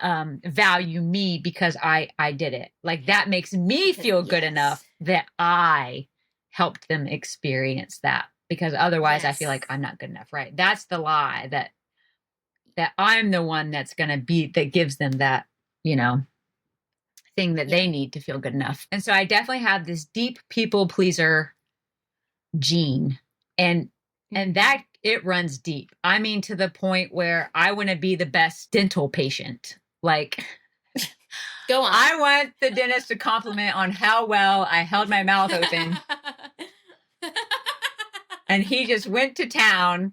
value me because I did it. Like that makes me feel good enough that I helped them experience that, because otherwise I feel Yes. like I'm not good enough, right? That's the lie, that I'm the one that's going to be, that gives them that, you know, thing that they need to feel good enough. And so I definitely have this deep people pleaser gene, and that it runs deep. I mean, to the point where I want to be the best dental patient. Like, Go on. I want the dentist to compliment on how well I held my mouth open. And he just went to town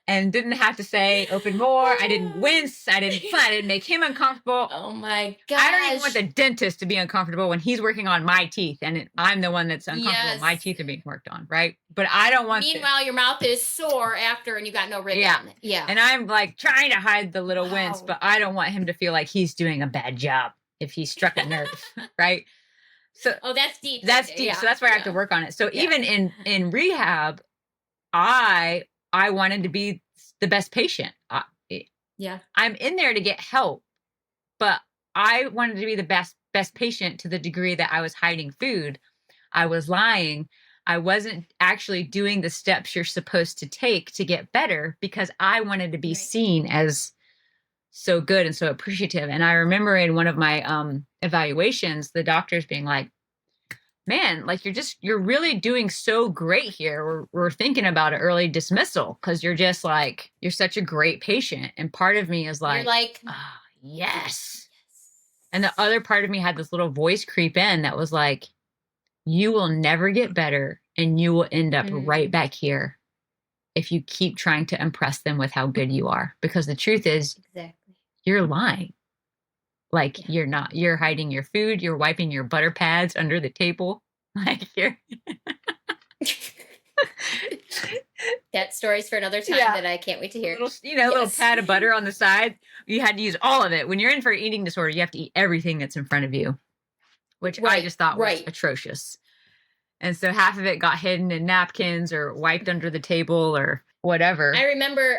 and didn't have to say open more. I didn't wince. I didn't make him uncomfortable. Oh my gosh. I don't even want the dentist to be uncomfortable when he's working on my teeth, and I'm the one that's uncomfortable. Yes. My teeth are being worked on, right? But I don't want. Meanwhile, your mouth is sore after, and you got no ribbon. Yeah. And I'm like trying to hide the little Wow. wince, but I don't want him to feel like he's doing a bad job if he struck a nerve, right? So that's deep. That's deep. Yeah. So that's where I have to work on it. So even in rehab, I wanted to be the best patient. I'm in there to get help, but I wanted to be the best patient to the degree that I was hiding food. I was lying. I wasn't actually doing the steps you're supposed to take to get better, because I wanted to be seen as so good and so appreciative. And I remember in one of my evaluations, the doctors being like, man, like you're really doing so great here. We're thinking about an early dismissal, because you're just like, you're such a great patient. And part of me is like, you're like, oh, yes. And the other part of me had this little voice creep in that was like, you will never get better, and you will end up right back here if you keep trying to impress them with how good you are. Because the truth is, you're lying. Like, you're not. You're hiding your food. You're wiping your butter pads under the table. Like, you're... That story's for another time that I can't wait to hear. Little pad of butter on the side. You had to use all of it. When you're in for an eating disorder, you have to eat everything that's in front of you, which I just thought was atrocious. And so half of it got hidden in napkins or wiped under the table or whatever. I remember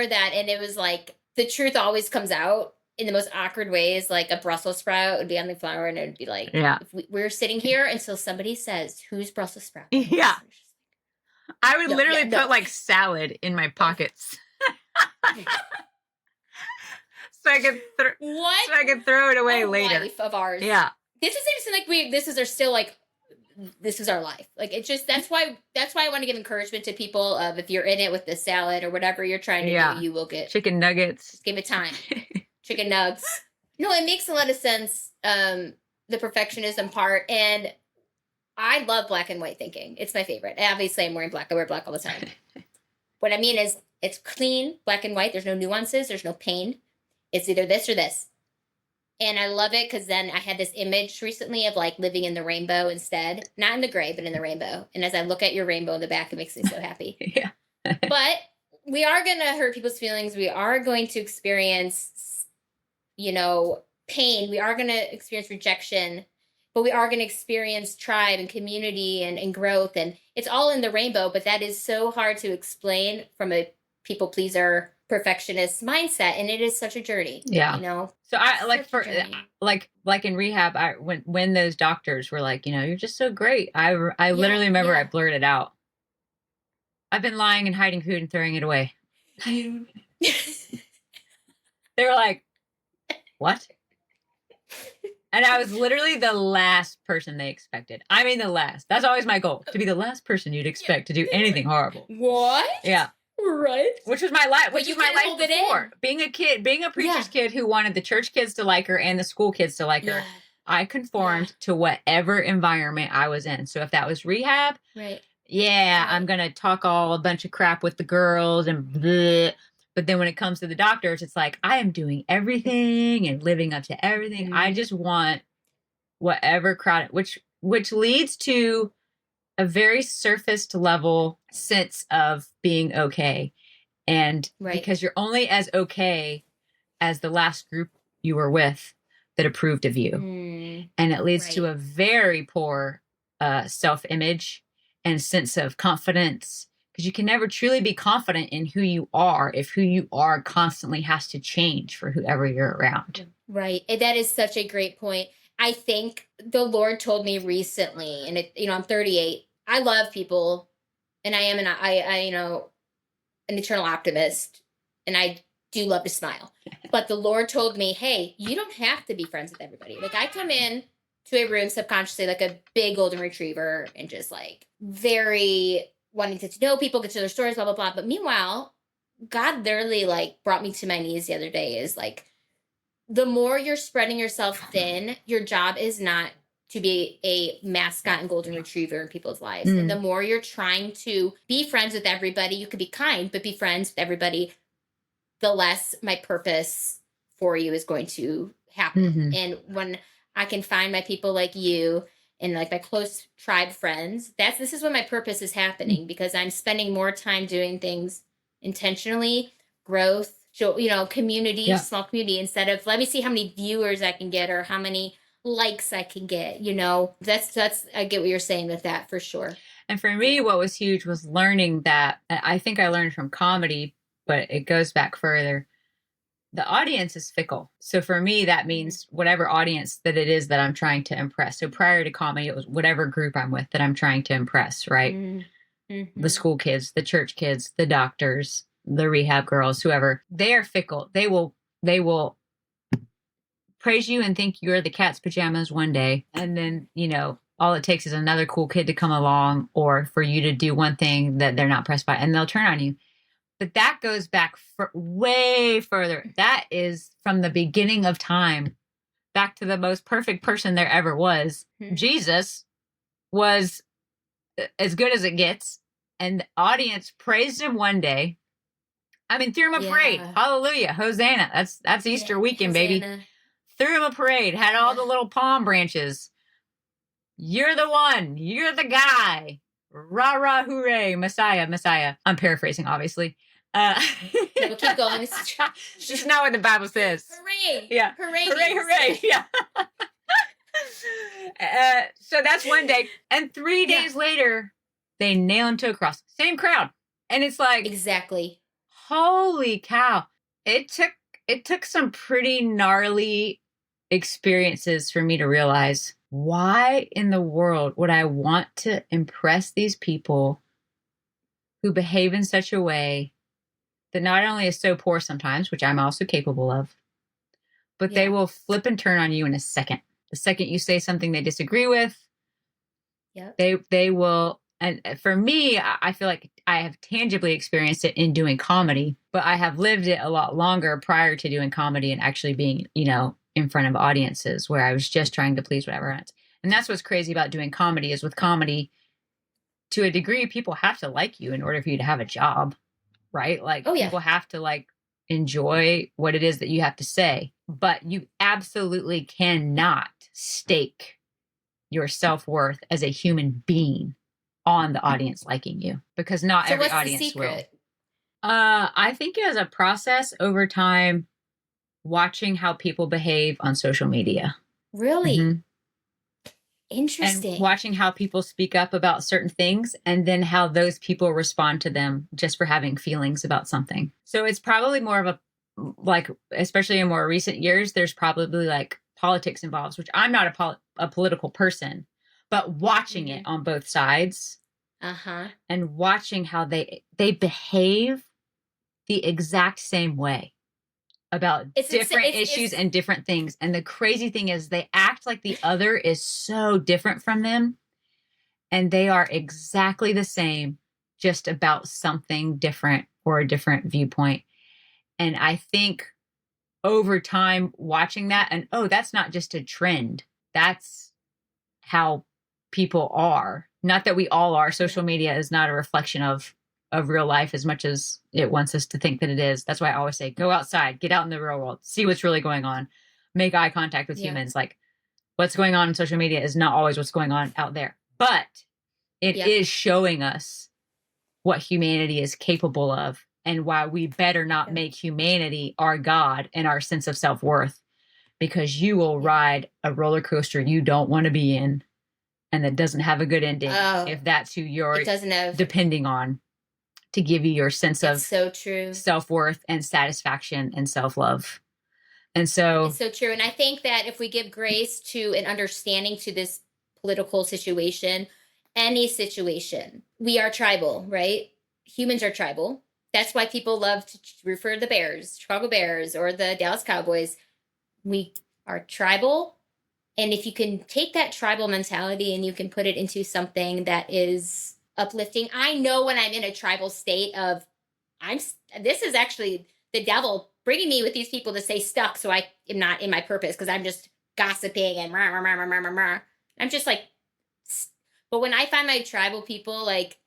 that, and it was like, the truth always comes out in the most awkward ways. Like a Brussels sprout would be on the floor, and it would be like, if we're sitting here until somebody says, who's Brussels sprout? Yeah. I would literally put like salad in my pockets. so I could throw it away later. Life of ours. Yeah. This doesn't seem like this is our life. Like, it's just, that's why I want to give encouragement to people of, if you're in it with the salad or whatever you're trying to do, you will get chicken nuggets. Just give it time. Chicken nugs. No, it makes a lot of sense. The perfectionism part. And I love black and white thinking. It's my favorite. Obviously, I'm wearing black. I wear black all the time. What I mean is, it's clean, black and white. There's no nuances. There's no pain. It's either this or this. And I love it, because then I had this image recently of like living in the rainbow instead. Not in the gray, but in the rainbow. And as I look at your rainbow in the back, it makes me so happy. Yeah. But we are going to hurt people's feelings. We are going to experience, pain. We are going to experience rejection. But we are going to experience tribe and community and growth. And it's all in the rainbow. But that is so hard to explain from a people pleaser, perfectionist mindset. And it is such a journey. Yeah. So I like in rehab, when those doctors were like, you're just so great. I literally remember I blurted out, I've been lying and hiding food and throwing it away. They were like, what? And I was literally the last person they expected. I mean, the last. That's always my goal, to be the last person you'd expect to do anything horrible. What? Yeah. Right. Which was my life. Which was my life before. Being a preacher's kid who wanted the church kids to like her and the school kids to like her. I conformed to whatever environment I was in. So if that was rehab, I'm gonna talk a bunch of crap with the girls and bleh. But then when it comes to the doctors, it's like, I am doing everything and living up to everything. I just want whatever crowd, which leads to a very surfaced level sense of being okay. And because you're only as okay as the last group you were with that approved of you. And it leads to a very poor self-image and sense of confidence, because you can never truly be confident in who you are if who you are constantly has to change for whoever you're around. Right. And that is such a great point. I think the Lord told me recently, and I'm 38, I love people, and I am an eternal optimist, and I do love to smile. But the Lord told me, hey, you don't have to be friends with everybody. Like, I come in to a room subconsciously like a big golden retriever and just like very wanting to know people, get to their stories, blah, blah, blah. But meanwhile, God literally like brought me to my knees the other day is like, the more you're spreading yourself thin, your job is not to be a mascot and golden retriever in people's lives. And the more you're trying to be friends with everybody, you could be kind, but be friends with everybody, the less my purpose for you is going to happen. And when I can find my people like you and like my close tribe friends, this is when my purpose is happening, because I'm spending more time doing things intentionally, growth, community, small community, instead of let me see how many viewers I can get or how many likes I can get. That's I get what you're saying with that for sure. And for me, what was huge was learning that. I think I learned from comedy, but it goes back further. The audience is fickle. So for me, that means whatever audience that it is that I'm trying to impress. So prior to comedy, it was whatever group I'm with that I'm trying to impress, right? The school kids, the church kids, the doctors, the rehab girls, whoever. They are fickle. They will praise you and think you're the cat's pajamas one day. And then, all it takes is another cool kid to come along or for you to do one thing that they're not pressed by, and they'll turn on you. But that goes back way further. That is from the beginning of time, back to the most perfect person there ever was. Jesus was as good as it gets. And the audience praised him one day. I mean, threw him a parade. Hallelujah. Hosanna. That's Easter weekend, Hosanna. Baby. Threw him a parade. Had all the little palm branches. You're the one. You're the guy. Rah, rah, hooray. Messiah, Messiah. I'm paraphrasing, obviously. We'll keep going. It's just not what the Bible says. Hooray. Yeah. Hooray. Hooray, hooray. Yeah. So that's one day. And 3 days later, they nail him to a cross. Same crowd. And it's like, exactly. Holy cow. It took some pretty gnarly experiences for me to realize, why in the world would I want to impress these people who behave in such a way that not only is so poor sometimes, which I'm also capable of, but they will flip and turn on you in a second. The second you say something they disagree with, they will. And for me, I feel like I have tangibly experienced it in doing comedy, but I have lived it a lot longer prior to doing comedy and actually being, in front of audiences where I was just trying to please whatever else. And that's what's crazy about doing comedy is with comedy, to a degree, people have to like you in order for you to have a job, right? Like people have to like enjoy what it is that you have to say, but you absolutely cannot stake your self-worth as a human being on the audience liking you, because not every audience will. I think it was a process over time, watching how people behave on social media. Really? Interesting. And watching how people speak up about certain things, and then how those people respond to them just for having feelings about something. So it's probably more of especially in more recent years, there's probably like politics involved, which I'm not a political person, but watching it on both sides and watching how they behave the exact same way about different issues and different things. And the crazy thing is they act like the other is so different from them, and they are exactly the same, just about something different or a different viewpoint. And I think over time watching that, and that's not just a trend, that's how people are. Not that we all are. Social media is not a reflection of real life as much as it wants us to think that it is. That's why I always say, go outside, get out in the real world, see what's really going on, make eye contact with humans. Like, what's going on social media is not always what's going on out there, but it is showing us what humanity is capable of, and why we better not make humanity our God and our sense of self-worth, because you will ride a roller coaster you don't want to be in, and that doesn't have a good ending if that's who you're depending on to give you your sense of self-worth and satisfaction and self-love. And so it's so true. And I think that if we give grace to an understanding to this political situation, any situation. We are tribal, right? Humans are tribal. That's why people love to refer to the Bears, Chicago Bears, or the Dallas Cowboys. We are tribal. And if you can take that tribal mentality and you can put it into something that is uplifting, I know when I'm in a tribal state of, this is actually the devil bringing me with these people to stay stuck so I am not in my purpose because I'm just gossiping and rah, rah, rah, rah, rah, rah. I'm just like, but when I find my tribal people like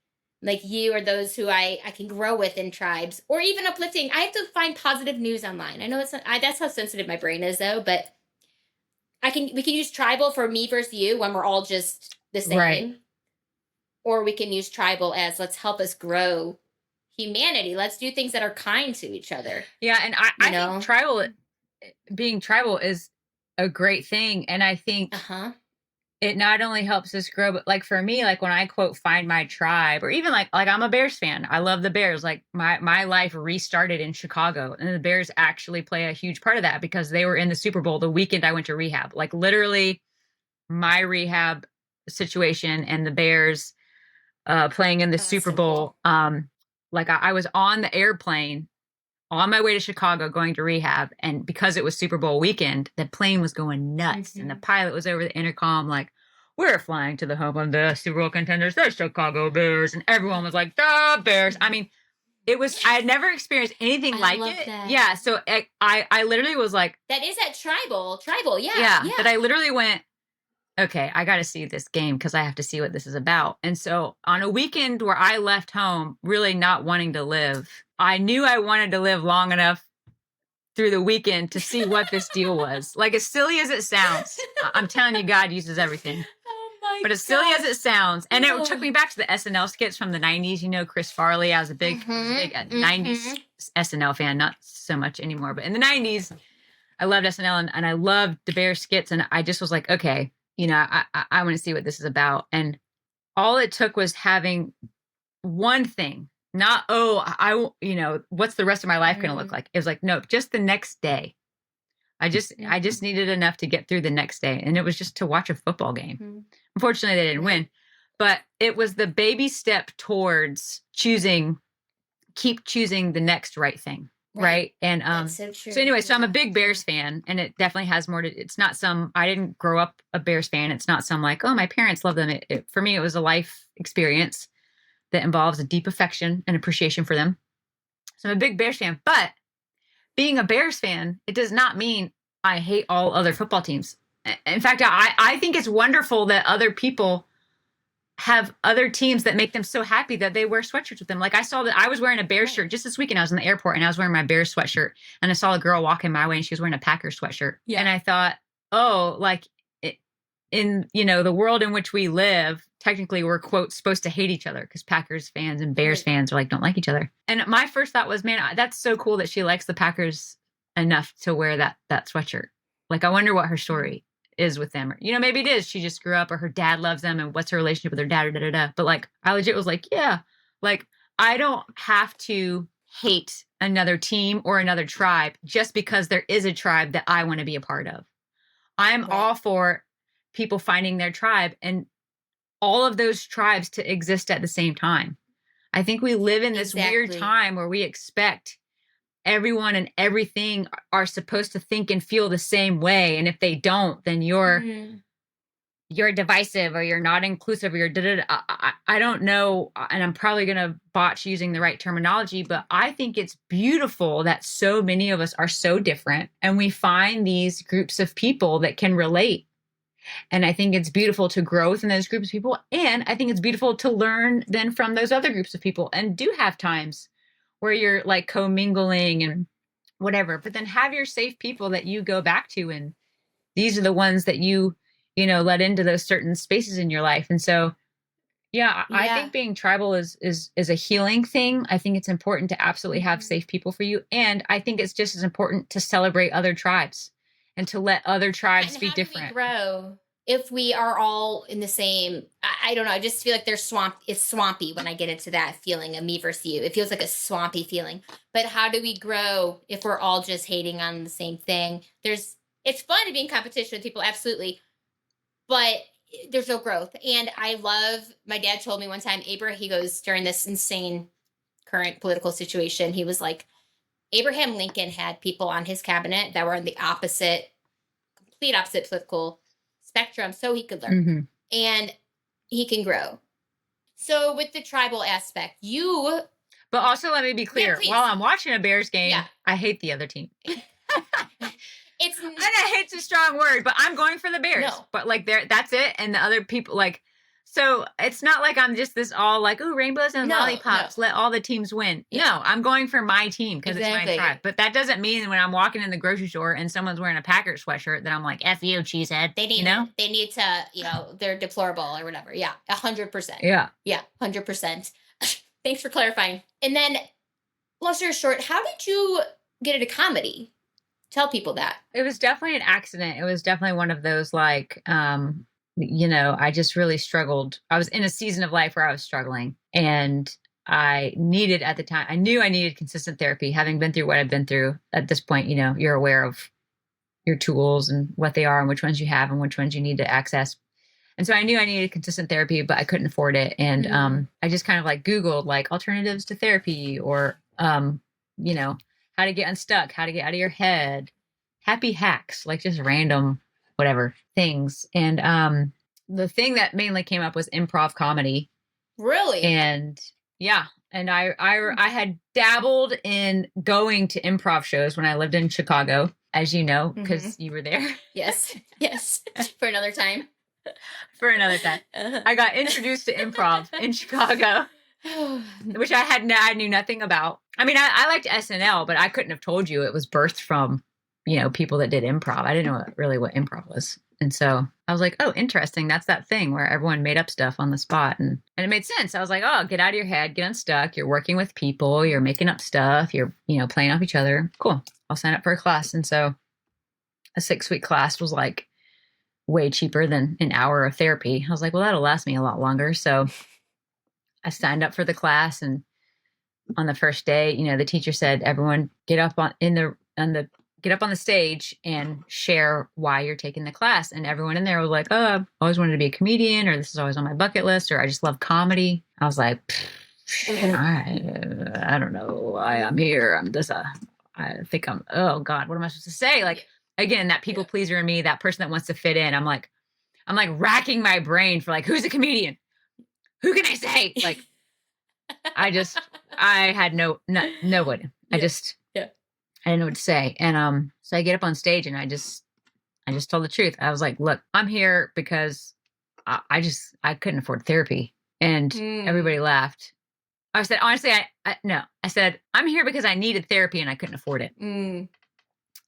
you or those who I can grow with in tribes or even uplifting, I have to find positive news online. I know it's not, that's how sensitive my brain is though, but we can use tribal for me versus you when we're all just the same. Right. Or we can use tribal as let's help us grow humanity. Let's do things that are kind to each other. Yeah, and I think being tribal is a great thing. And I think it not only helps us grow, but like for me, like when I quote find my tribe, or even like I'm a Bears fan. I love the Bears. Like my life restarted in Chicago. And the Bears actually play a huge part of that because they were in the Super Bowl the weekend I went to rehab. Like literally my rehab situation and the Bears playing in the Super Bowl. Cool. Like I was on the airplane on my way to Chicago going to rehab. And because it was Super Bowl weekend, the plane was going nuts. And the pilot was over the intercom like, we're flying to the home of the Super Bowl contenders, the Chicago Bears. And everyone was like, the Bears. I mean, I had never experienced anything like it. That. Yeah. So I literally was like. That is that tribal. Yeah. Yeah. That I literally went, okay, I got to see this game because I have to see what this is about. And so on a weekend where I left home really not wanting to live, I knew I wanted to live long enough through the weekend to see what this deal was. Like as silly as it sounds, I'm telling you, God uses everything. But as silly as it sounds, and it took me back to the SNL skits from the 90s. You know, Chris Farley, I was a big 90s SNL fan, not so much anymore. But in the 90s, I loved SNL and I loved the Bear skits. And I just was like, okay, you know, I want to see what this is about. And all it took was having one thing, not, you know, what's the rest of my life going to look like? It was like, no, just the next day. I just needed enough to get through the next day. And it was just to watch a football game. Unfortunately, they didn't win, but it was the baby step towards keep choosing the next right thing. Right. And so anyway, so I'm a big Bears fan and it definitely has more to, it's not I didn't grow up a Bears fan. It's not some like, oh, my parents love them. For me, it was a life experience that involves a deep affection and appreciation for them. So I'm a big Bears fan, but being a Bears fan, it does not mean I hate all other football teams. In fact, I think it's wonderful that other people have other teams that make them so happy that they wear sweatshirts with them. Like I saw that I was wearing a Bears shirt just this weekend. I was in the airport and I was wearing my Bears sweatshirt and I saw a girl walking my way and she was wearing a Packers sweatshirt. Yeah. And I thought, oh, like in, you know, the world in which we live, technically we're quote supposed to hate each other because Packers fans and Bears fans are like, don't like each other. And my first thought was, man, that's so cool that she likes the Packers enough to wear that sweatshirt. Like, I wonder what her story is with them. Or, you know, maybe it is she just grew up or her dad loves them and what's her relationship with her dad or da-da-da. But like I legit was like, yeah, like I don't have to hate another team or another tribe just because there is a tribe that I want to be a part of. I'm all for people finding their tribe and all of those tribes to exist at the same time. I think we live in this weird time where we expect everyone and everything are supposed to think and feel the same way. And if they don't, then you're divisive or you're not inclusive or you're I don't know. And I'm probably going to botch using the right terminology, but I think it's beautiful that so many of us are so different and we find these groups of people that can relate. And I think it's beautiful to grow within those groups of people. And I think it's beautiful to learn then from those other groups of people and do have times where you're like commingling and whatever, but then have your safe people that you go back to. And these are the ones that you know, let into those certain spaces in your life. And so, yeah. I think being tribal is a healing thing. I think it's important to absolutely have safe people for you. And I think it's just as important to celebrate other tribes and to let other tribes be different. Do we grow if we are all in the same, I don't know. I just feel like it's swampy when I get into that feeling of me versus you. It feels like a swampy feeling. But how do we grow if we're all just hating on the same thing? It's fun to be in competition with people, absolutely. But there's no growth. And I love, my dad told me one time, he goes, during this insane current political situation, he was like, Abraham Lincoln had people on his cabinet that were on the complete opposite political spectrum, so he could learn Mm-hmm. and he can grow. So with the tribal aspect, But also, let me be clear. please. While I'm watching a Bears game, Yeah. I hate the other team. It's And I hate's a strong word, but I'm going for the Bears. No. But like that's it. And the other people like, so it's not like I'm just this all like, oh, rainbows and lollipops, let all the teams win. Yeah. No, I'm going for my team because it's my Exactly. tribe. But that doesn't mean when I'm walking in the grocery store and someone's wearing a Packers sweatshirt that I'm like, F you, cheesehead. they need, you know? they need to, they're deplorable or whatever. Yeah, 100%. Yeah. Yeah, 100%. Thanks for clarifying. And then, long story short, how did you get into comedy? Tell people that. It was definitely an accident. It was definitely one of those like, I just really struggled. I was in a season of life where I was struggling, and I needed at the time, I knew I needed consistent therapy. Having been through what I've been through at this point, you're aware of your tools and what they are and which ones you have and which ones you need to access. And so I knew I needed consistent therapy, but I couldn't afford it. And I just kind of like Googled like alternatives to therapy or, how to get unstuck, how to get out of your head, happy hacks, like just random, whatever things. And the thing that mainly came up was improv comedy. Really? And yeah. And I had dabbled in going to improv shows when I lived in Chicago, as you know, because you were there. Yes. For another time. For another time. I got introduced to improv in Chicago, which I knew nothing about. I mean, I liked SNL, but I couldn't have told you it was birthed from, people that did improv. I didn't know really what improv was. And so I was like, oh, interesting. That's that thing where everyone made up stuff on the spot. And it made sense. I was like, oh, get out of your head, get unstuck. You're working with people. You're making up stuff. You're, playing off each other. Cool. I'll sign up for a class. And so a 6-week class was like way cheaper than an hour of therapy. I was like, well, that'll last me a lot longer. So I signed up for the class, and on the first day, the teacher said, everyone get up on the stage and share why you're taking the class. And everyone in there was like, oh, I've always wanted to be a comedian, or this is always on my bucket list, or I just love comedy. I was like, I don't know why I'm here. I think oh God, what am I supposed to say? Like, again, that people pleaser in me, that person that wants to fit in. I'm like racking my brain for like, who's a comedian? Who can I say? Like, I had no one. I didn't know what to say. And so I get up on stage and I just told the truth. I was like, look, I'm here because I couldn't afford therapy. And everybody laughed. I said, honestly, no. I said, I'm here because I needed therapy and I couldn't afford it. And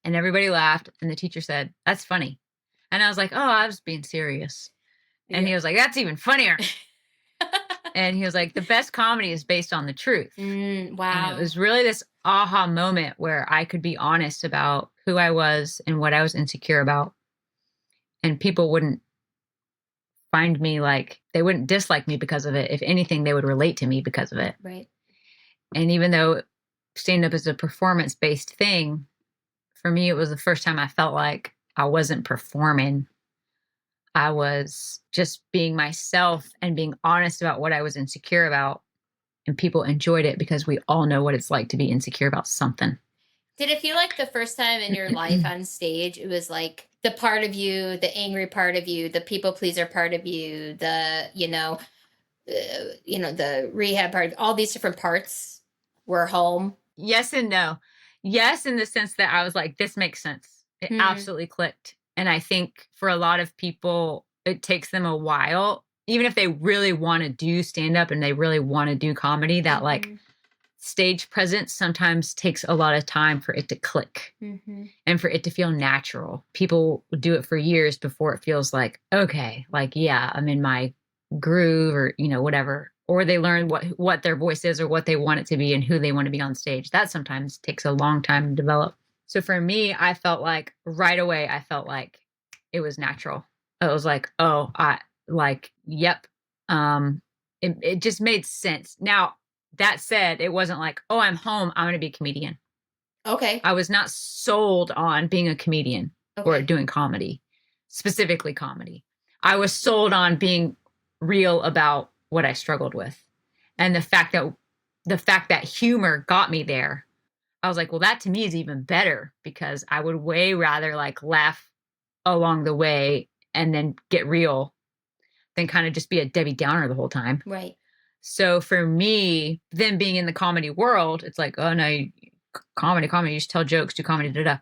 everybody laughed. And the teacher said, that's funny. And I was like, oh, I was being serious. And he was like, that's even funnier. And he was like, the best comedy is based on the truth. Wow. And it was really this aha moment where I could be honest about who I was and what I was insecure about. And people wouldn't find me like, they wouldn't dislike me because of it. If anything, they would relate to me because of it. Right. And even though stand-up is a performance-based thing, for me, it was the first time I felt like I wasn't performing. I was just being myself and being honest about what I was insecure about. And people enjoyed it because we all know what it's like to be insecure about something. Did it feel like the first time in your life on stage, it was like the part of you, the angry part of you, the people pleaser part of you, the rehab part, all these different parts were home? Yes and no. Yes, in the sense that I was like, this makes sense. It absolutely clicked. And I think for a lot of people, it takes them a while, even if they really want to do stand up and they really want to do comedy, that like stage presence sometimes takes a lot of time for it to click and for it to feel natural. People do it for years before it feels like, okay, like, yeah, I'm in my groove or, whatever. Or they learn what their voice is or what they want it to be and who they want to be on stage. That sometimes takes a long time to develop. So for me, I felt like right away, it was natural. It was like, oh, yep. It just made sense. Now, that said, it wasn't like, oh, I'm home, I'm going to be a comedian. Okay. I was not sold on being a comedian or doing comedy, specifically comedy. I was sold on being real about what I struggled with. And the fact that humor got me there, I was like, well, that to me is even better because I would way rather like laugh along the way and then get real than kind of just be a Debbie Downer the whole time. Right. So for me, then being in the comedy world, it's like, oh no, comedy, you just tell jokes, do comedy, da da.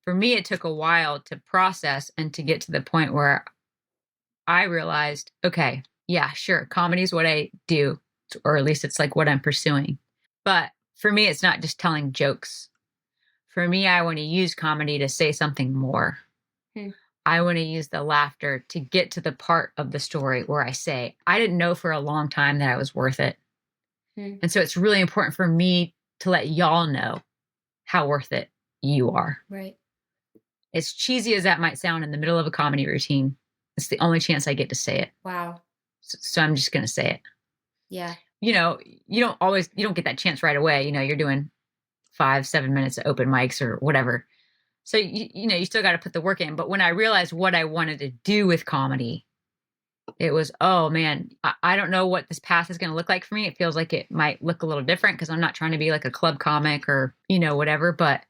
For me, it took a while to process and to get to the point where I realized, okay, yeah, sure, comedy is what I do, or at least it's like what I'm pursuing. But for me, it's not just telling jokes. For me, I want to use comedy to say something more. I want to use the laughter to get to the part of the story where I say, I didn't know for a long time that I was worth it. And so it's really important for me to let y'all know how worth it you are. Right. As cheesy as that might sound in the middle of a comedy routine, it's the only chance I get to say it. Wow. So I'm just going to say it. Yeah. You don't get that chance right away. You're doing 5-7 minutes of open mics or whatever. So, you still got to put the work in. But when I realized what I wanted to do with comedy, it was, oh man, I don't know what this path is going to look like for me. It feels like it might look a little different because I'm not trying to be like a club comic or, whatever. But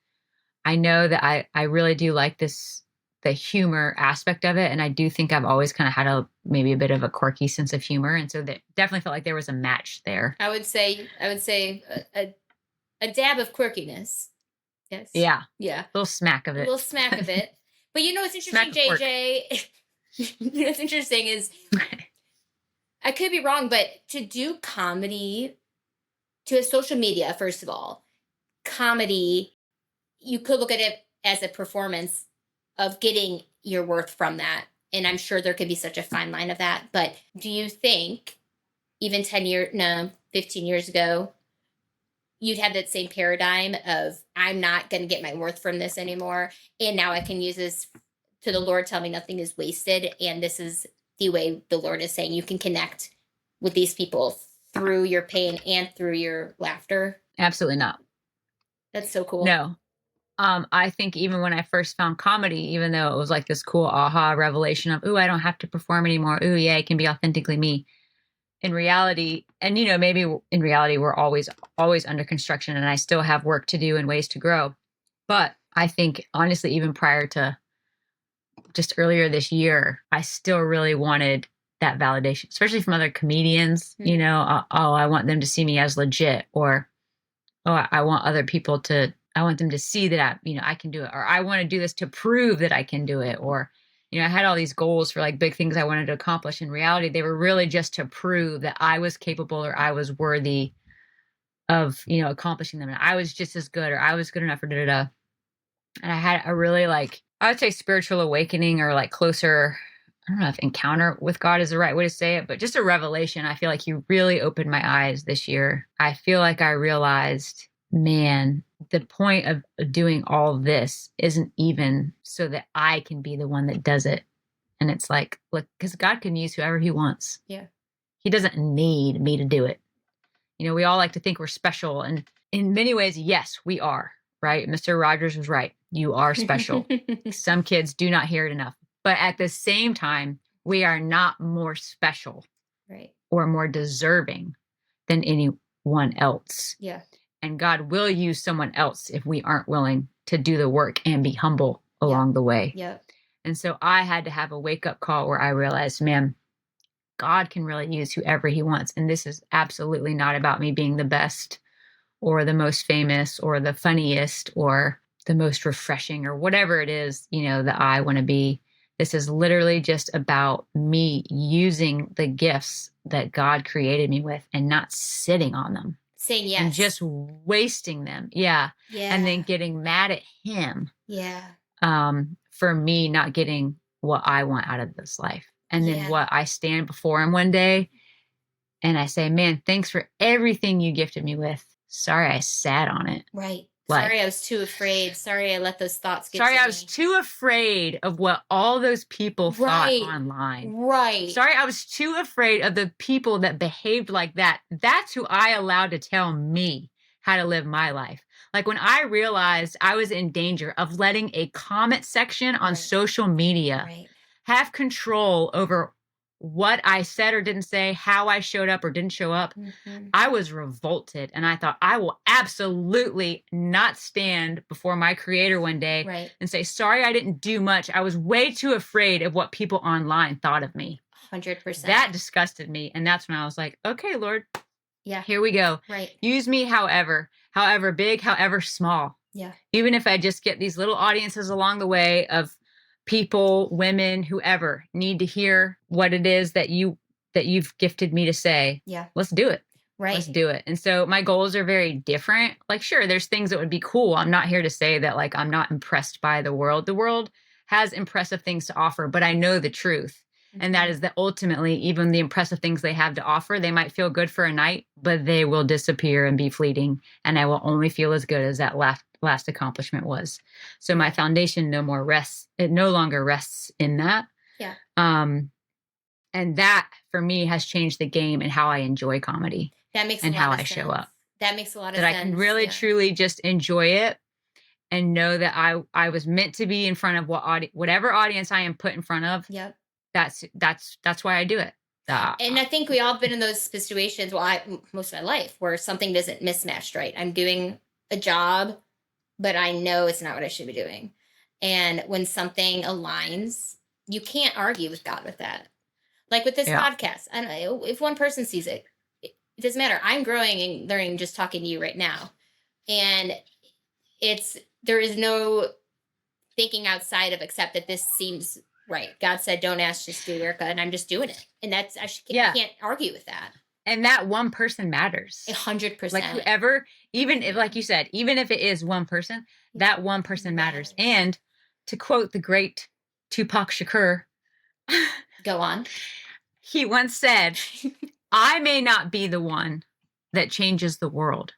I know that I really do like the humor aspect of it. And I do think I've always kind of had maybe a bit of a quirky sense of humor. And so that definitely felt like there was a match there. I would say a dab of quirkiness. Yes. Yeah. Yeah. A little smack of it. A little smack of it. But what's interesting, JJ? What's interesting is I could be wrong, but to do comedy to a social media, first of all, comedy, you could look at it as a performance of getting your worth from that. And I'm sure there could be such a fine line of that. But do you think even 15 years ago, you'd have that same paradigm of I'm not going to get my worth from this anymore. And now I can use this to the Lord, tell me nothing is wasted. And this is the way the Lord is saying you can connect with these people through your pain and through your laughter. Absolutely not. That's so cool. No. I think even when I first found comedy, even though it was like this cool aha revelation of, ooh, I don't have to perform anymore. Ooh, yeah, I can be authentically me. In reality, and maybe in reality, we're always under construction and I still have work to do and ways to grow. But I think honestly, even prior to just earlier this year, I still really wanted that validation, especially from other comedians, oh, I want them to see me as legit, or, oh, I want other people I want them to see that I can do it, or I want to do this to prove that I can do it, or, I had all these goals for like big things I wanted to accomplish. In reality, they were really just to prove that I was capable or I was worthy of, accomplishing them. And I was just as good or I was good enough or da-da-da. And I had a really I would say spiritual awakening or like closer, I don't know if encounter with God is the right way to say it, but just a revelation. I feel like he really opened my eyes this year. I feel like I realized, man, the point of doing all this isn't even so that I can be the one that does it. And it's like, look, because God can use whoever he wants. Yeah. He doesn't need me to do it. We all like to think we're special. And in many ways, yes, we are, right? Mr. Rogers was right. You are special. Some kids do not hear it enough. But at the same time, we are not more special, right, or more deserving than anyone else. Yeah. And God will use someone else if we aren't willing to do the work and be humble along the way. Yeah. And so I had to have a wake-up call where I realized, man, God can really use whoever he wants. And this is absolutely not about me being the best or the most famous or the funniest or the most refreshing or whatever it is, that I want to be. This is literally just about me using the gifts that God created me with and not sitting on them. Saying yes. And just wasting them. Yeah. Yeah. And then getting mad at him. Yeah. For me not getting what I want out of this life. And then what I stand before him one day and I say, man, thanks for everything you gifted me with. Sorry I sat on it. Right. Sorry I was too afraid. Sorry I let those thoughts get to me. Sorry I was too afraid of what all those people thought online. Right. Sorry I was too afraid of the people that behaved like that. That's who I allowed to tell me how to live my life. Like when I realized I was in danger of letting a comment section on social media have control over what I said or didn't say, how I showed up or didn't show up, I was revolted. And I thought, I will absolutely not stand before my creator one day and say, sorry, I didn't do much. I was way too afraid of what people online thought of me. 100%. That disgusted me. And that's when I was like, okay, Lord, yeah, here we go. Right. Use me however big, however small. Yeah. Even if I just get these little audiences along the way of people, women, whoever need to hear what it is that you've gifted me to say. Yeah. Let's do it. Right. Let's do it. And so my goals are very different. Like, sure, there's things that would be cool. I'm not here to say that like I'm not impressed by the world. The world has impressive things to offer, but I know the truth. And that is that ultimately, even the impressive things they have to offer, they might feel good for a night, but they will disappear and be fleeting. And I will only feel as good as that last accomplishment was. So my foundation it no longer rests in that. Yeah. And that for me has changed the game and how I enjoy comedy. That makes and a lot how of I sense. show up. That makes a lot of that sense. I can really truly just enjoy it and know that I was meant to be in front of whatever audience I am put in front of. Yep. That's why I do it. And I think we all have been in those situations, most of my life, where something doesn't mismatch right. I'm doing a job, but I know it's not what I should be doing. And when something aligns, you can't argue with God with that. Like with this podcast, I don't know, if one person sees it, it doesn't matter. I'm growing and learning just talking to you right now. And there is no thinking outside of except that this seems right. God said, don't ask, just do, Erica. And I'm just doing it. And I can't argue with that. And that one person matters. 100%. Like whoever, even if, like you said, even if it is one person, that one person matters. And to quote the great Tupac Shakur, go on. He once said, I may not be the one that changes the world,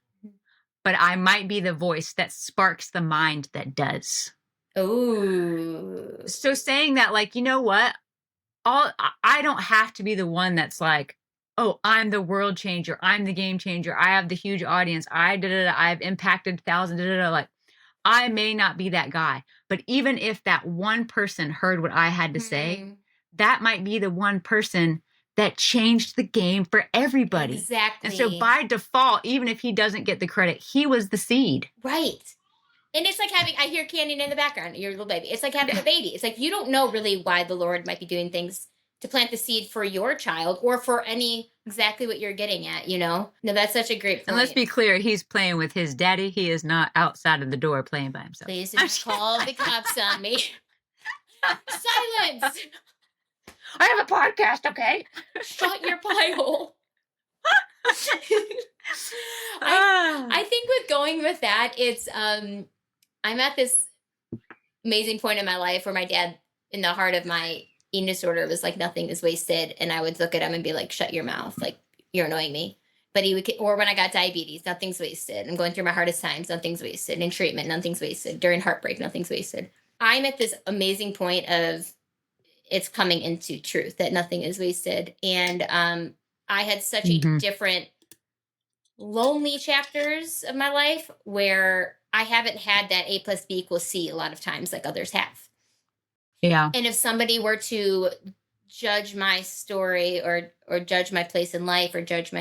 but I might be the voice that sparks the mind that does. Oh. So saying that, like, you know what? I don't have to be the one that's like, oh, I'm the world changer. I'm the game changer. I have the huge audience. I've impacted thousands. Like, I may not be that guy, but even if that one person heard what I had to say, that might be the one person that changed the game for everybody. Exactly. And so by default, even if he doesn't get the credit, he was the seed. Right. And it's like I hear Canyon in the background, your little baby. It's like having a baby. It's like you don't know really why the Lord might be doing things to plant the seed for your child or for exactly what you're getting at, you know? No, that's such a great point. And let's be clear, he's playing with his daddy. He is not outside of the door playing by himself. Please don't call the cops on me. Silence! I have a podcast, okay? Shut your pie hole. I think with going with that, it's I'm at this amazing point in my life where my dad, in the heart of my eating disorder, was like, nothing is wasted. And I would look at him and be like, shut your mouth. Like, you're annoying me. But or when I got diabetes, nothing's wasted. I'm going through my hardest times, nothing's wasted. In treatment, nothing's wasted. During heartbreak, nothing's wasted. I'm at this amazing point of it's coming into truth that nothing is wasted. And I had such a different lonely chapters of my life where I haven't had that A plus B equals C a lot of times like others have. Yeah. And if somebody were to judge my story or judge my place in life or judge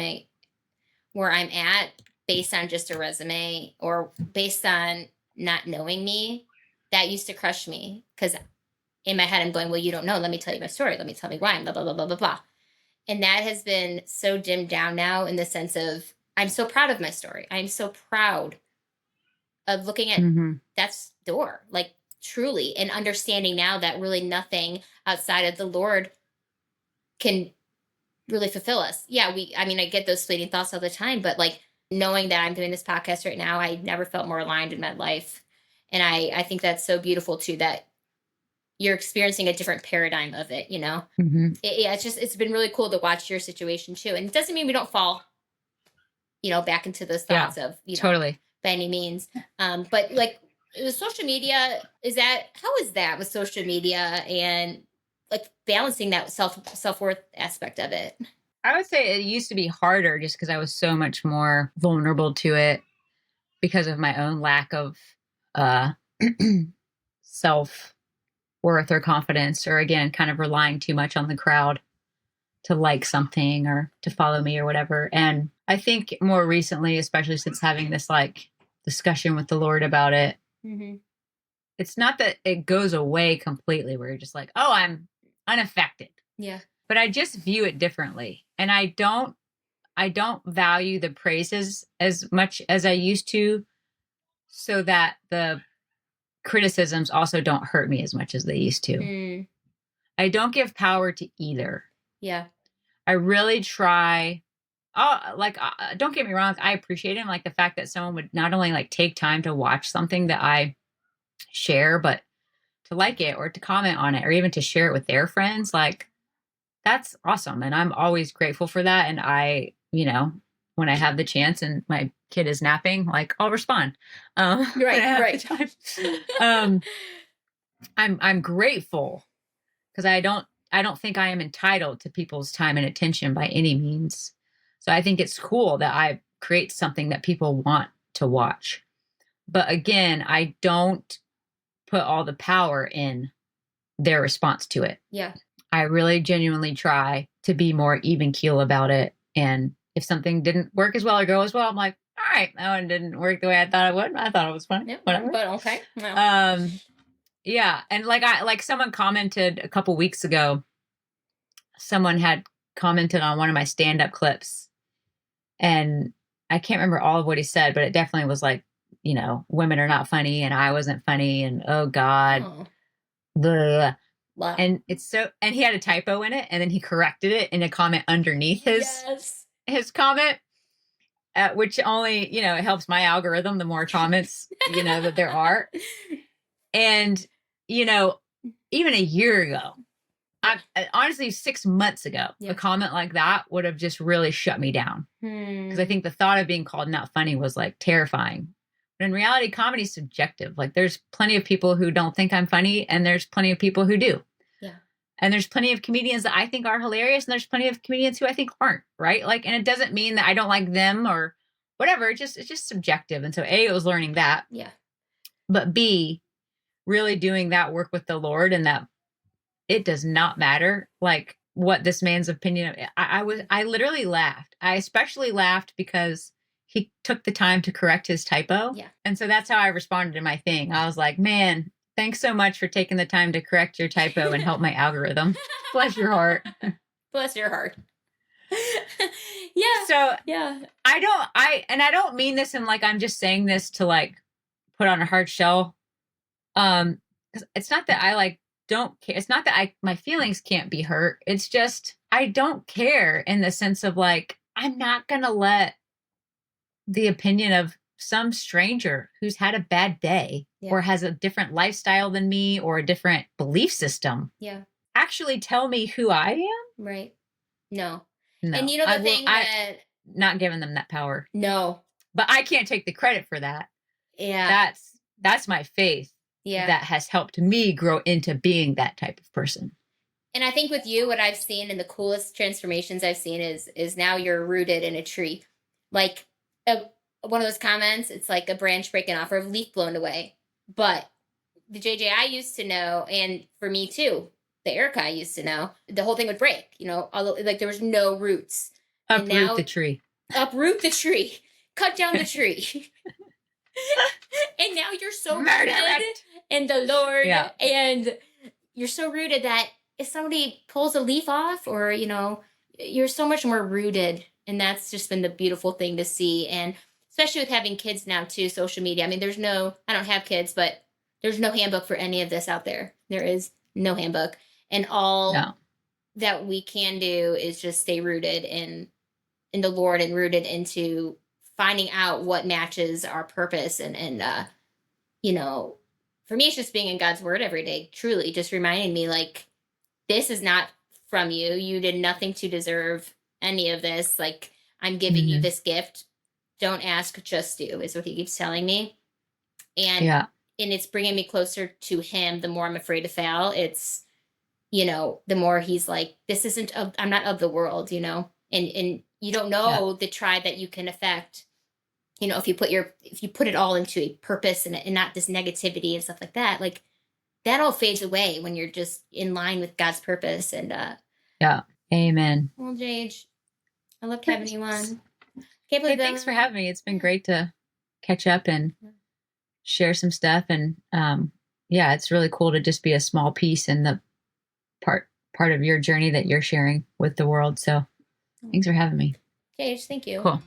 where I'm at based on just a resume or based on not knowing me, that used to crush me because in my head I'm going, well, you don't know. Let me tell you my story. Let me tell me why I'm blah, blah, blah, blah, blah, blah. And that has been so dimmed down now in the sense of I'm so proud of my story. I'm so proud of looking at that's door, like truly, and understanding now that really nothing outside of the Lord can really fulfill us. Yeah, I get those fleeting thoughts all the time, but like knowing that I'm doing this podcast right now, I never felt more aligned in my life. And I think that's so beautiful too, that you're experiencing a different paradigm of it, you know? It's been really cool to watch your situation too. And it doesn't mean we don't fall, back into those thoughts of, totally. By any means. But like with social media, how is that with social media and like balancing that self-worth aspect of it? I would say it used to be harder just because I was so much more vulnerable to it because of my own lack of self self-worth or confidence, or again, kind of relying too much on the crowd to like something or to follow me or whatever. And I think more recently, especially since having this like discussion with the Lord about it, it's not that it goes away completely where you're just like, oh, I'm unaffected. Yeah. But I just view it differently. And I don't value the praises as much as I used to, so that the criticisms also don't hurt me as much as they used to. I don't give power to either. Yeah. I really try. Don't get me wrong. I appreciate it. Like the fact that someone would not only like take time to watch something that I share, but to like it or to comment on it or even to share it with their friends. Like that's awesome. And I'm always grateful for that. And I, when I have the chance and my kid is napping, like I'll respond. Right. I'm grateful because I don't think I am entitled to people's time and attention by any means. So I think it's cool that I create something that people want to watch. But again, I don't put all the power in their response to it. Yeah. I really genuinely try to be more even keel about it. And if something didn't work as well or go as well, I'm like, all right, that one didn't work the way I thought it would. I thought it was fun. Yep, Whatever. but okay. Well. Yeah. And like someone commented a couple weeks ago, someone had commented on one of my stand-up clips. And I can't remember all of what he said, but it definitely was like, women are not funny and I wasn't funny and oh God. Blah. Wow. And and he had a typo in it and then he corrected it in a comment underneath his comment, which only, it helps my algorithm, the more comments, that there are. And, even a year ago, honestly, 6 months ago, a comment like that would have just really shut me down. Because I think the thought of being called not funny was like terrifying. But in reality, comedy is subjective. Like there's plenty of people who don't think I'm funny and there's plenty of people who do. Yeah. And there's plenty of comedians that I think are hilarious and there's plenty of comedians who I think aren't, right? Like, and it doesn't mean that I don't like them or whatever. It's just subjective. And so A, it was learning that. Yeah. But B, really doing that work with the Lord and that it does not matter like what this man's opinion. I literally laughed. I especially laughed because he took the time to correct his typo. Yeah. And so that's how I responded to my thing. I was like, man, thanks so much for taking the time to correct your typo and help my algorithm. Bless your heart. Bless your heart. Yeah. So yeah. I don't mean this in like, I'm just saying this to like put on a hard shell. 'Cause it's not that I like, don't care. It's not that my feelings can't be hurt. It's just, I don't care in the sense of like, I'm not going to let the opinion of some stranger who's had a bad day or has a different lifestyle than me or a different belief system actually tell me who I am. Right. No. No. And not giving them that power. No. But I can't take the credit for that. Yeah. That's my faith. Yeah. That has helped me grow into being that type of person. And I think with you, what I've seen and the coolest transformations I've seen is now you're rooted in a tree. Like one of those comments, it's like a branch breaking off or a leaf blown away. But the JJ I used to know, and for me too, the Erica I used to know, the whole thing would break, although like there was no roots. Uproot the tree. Uproot the tree. Cut down the tree. And now you're so rooted in the Lord, and you're so rooted that if somebody pulls a leaf off, or you're so much more rooted, and that's just been the beautiful thing to see. And especially with having kids now too, social media. I mean, I don't have kids, but there's no handbook for any of this out there. There is no handbook, and all that we can do is just stay rooted in the Lord and rooted into finding out what matches our purpose and for me, it's just being in God's word every day, truly just reminding me like, this is not from you. You did nothing to deserve any of this. Like I'm giving you this gift. Don't ask, just do is what he keeps telling me. And it's bringing me closer to him. The more I'm afraid to fail, it's, the more he's like, this isn't, I'm not of the world, and you don't know the tribe that you can affect. If you put it all into a purpose and not this negativity and stuff like that, like that all fades away when you're just in line with God's purpose. And Yeah. Amen. well, Jage, I loved having you on. Can't believe Hey, thanks for having me. It's been Yeah. great to catch up and share some stuff. And yeah, it's really cool to just be a small piece in the part of your journey that you're sharing with the world. So thanks for having me. Jage, thank you. Cool.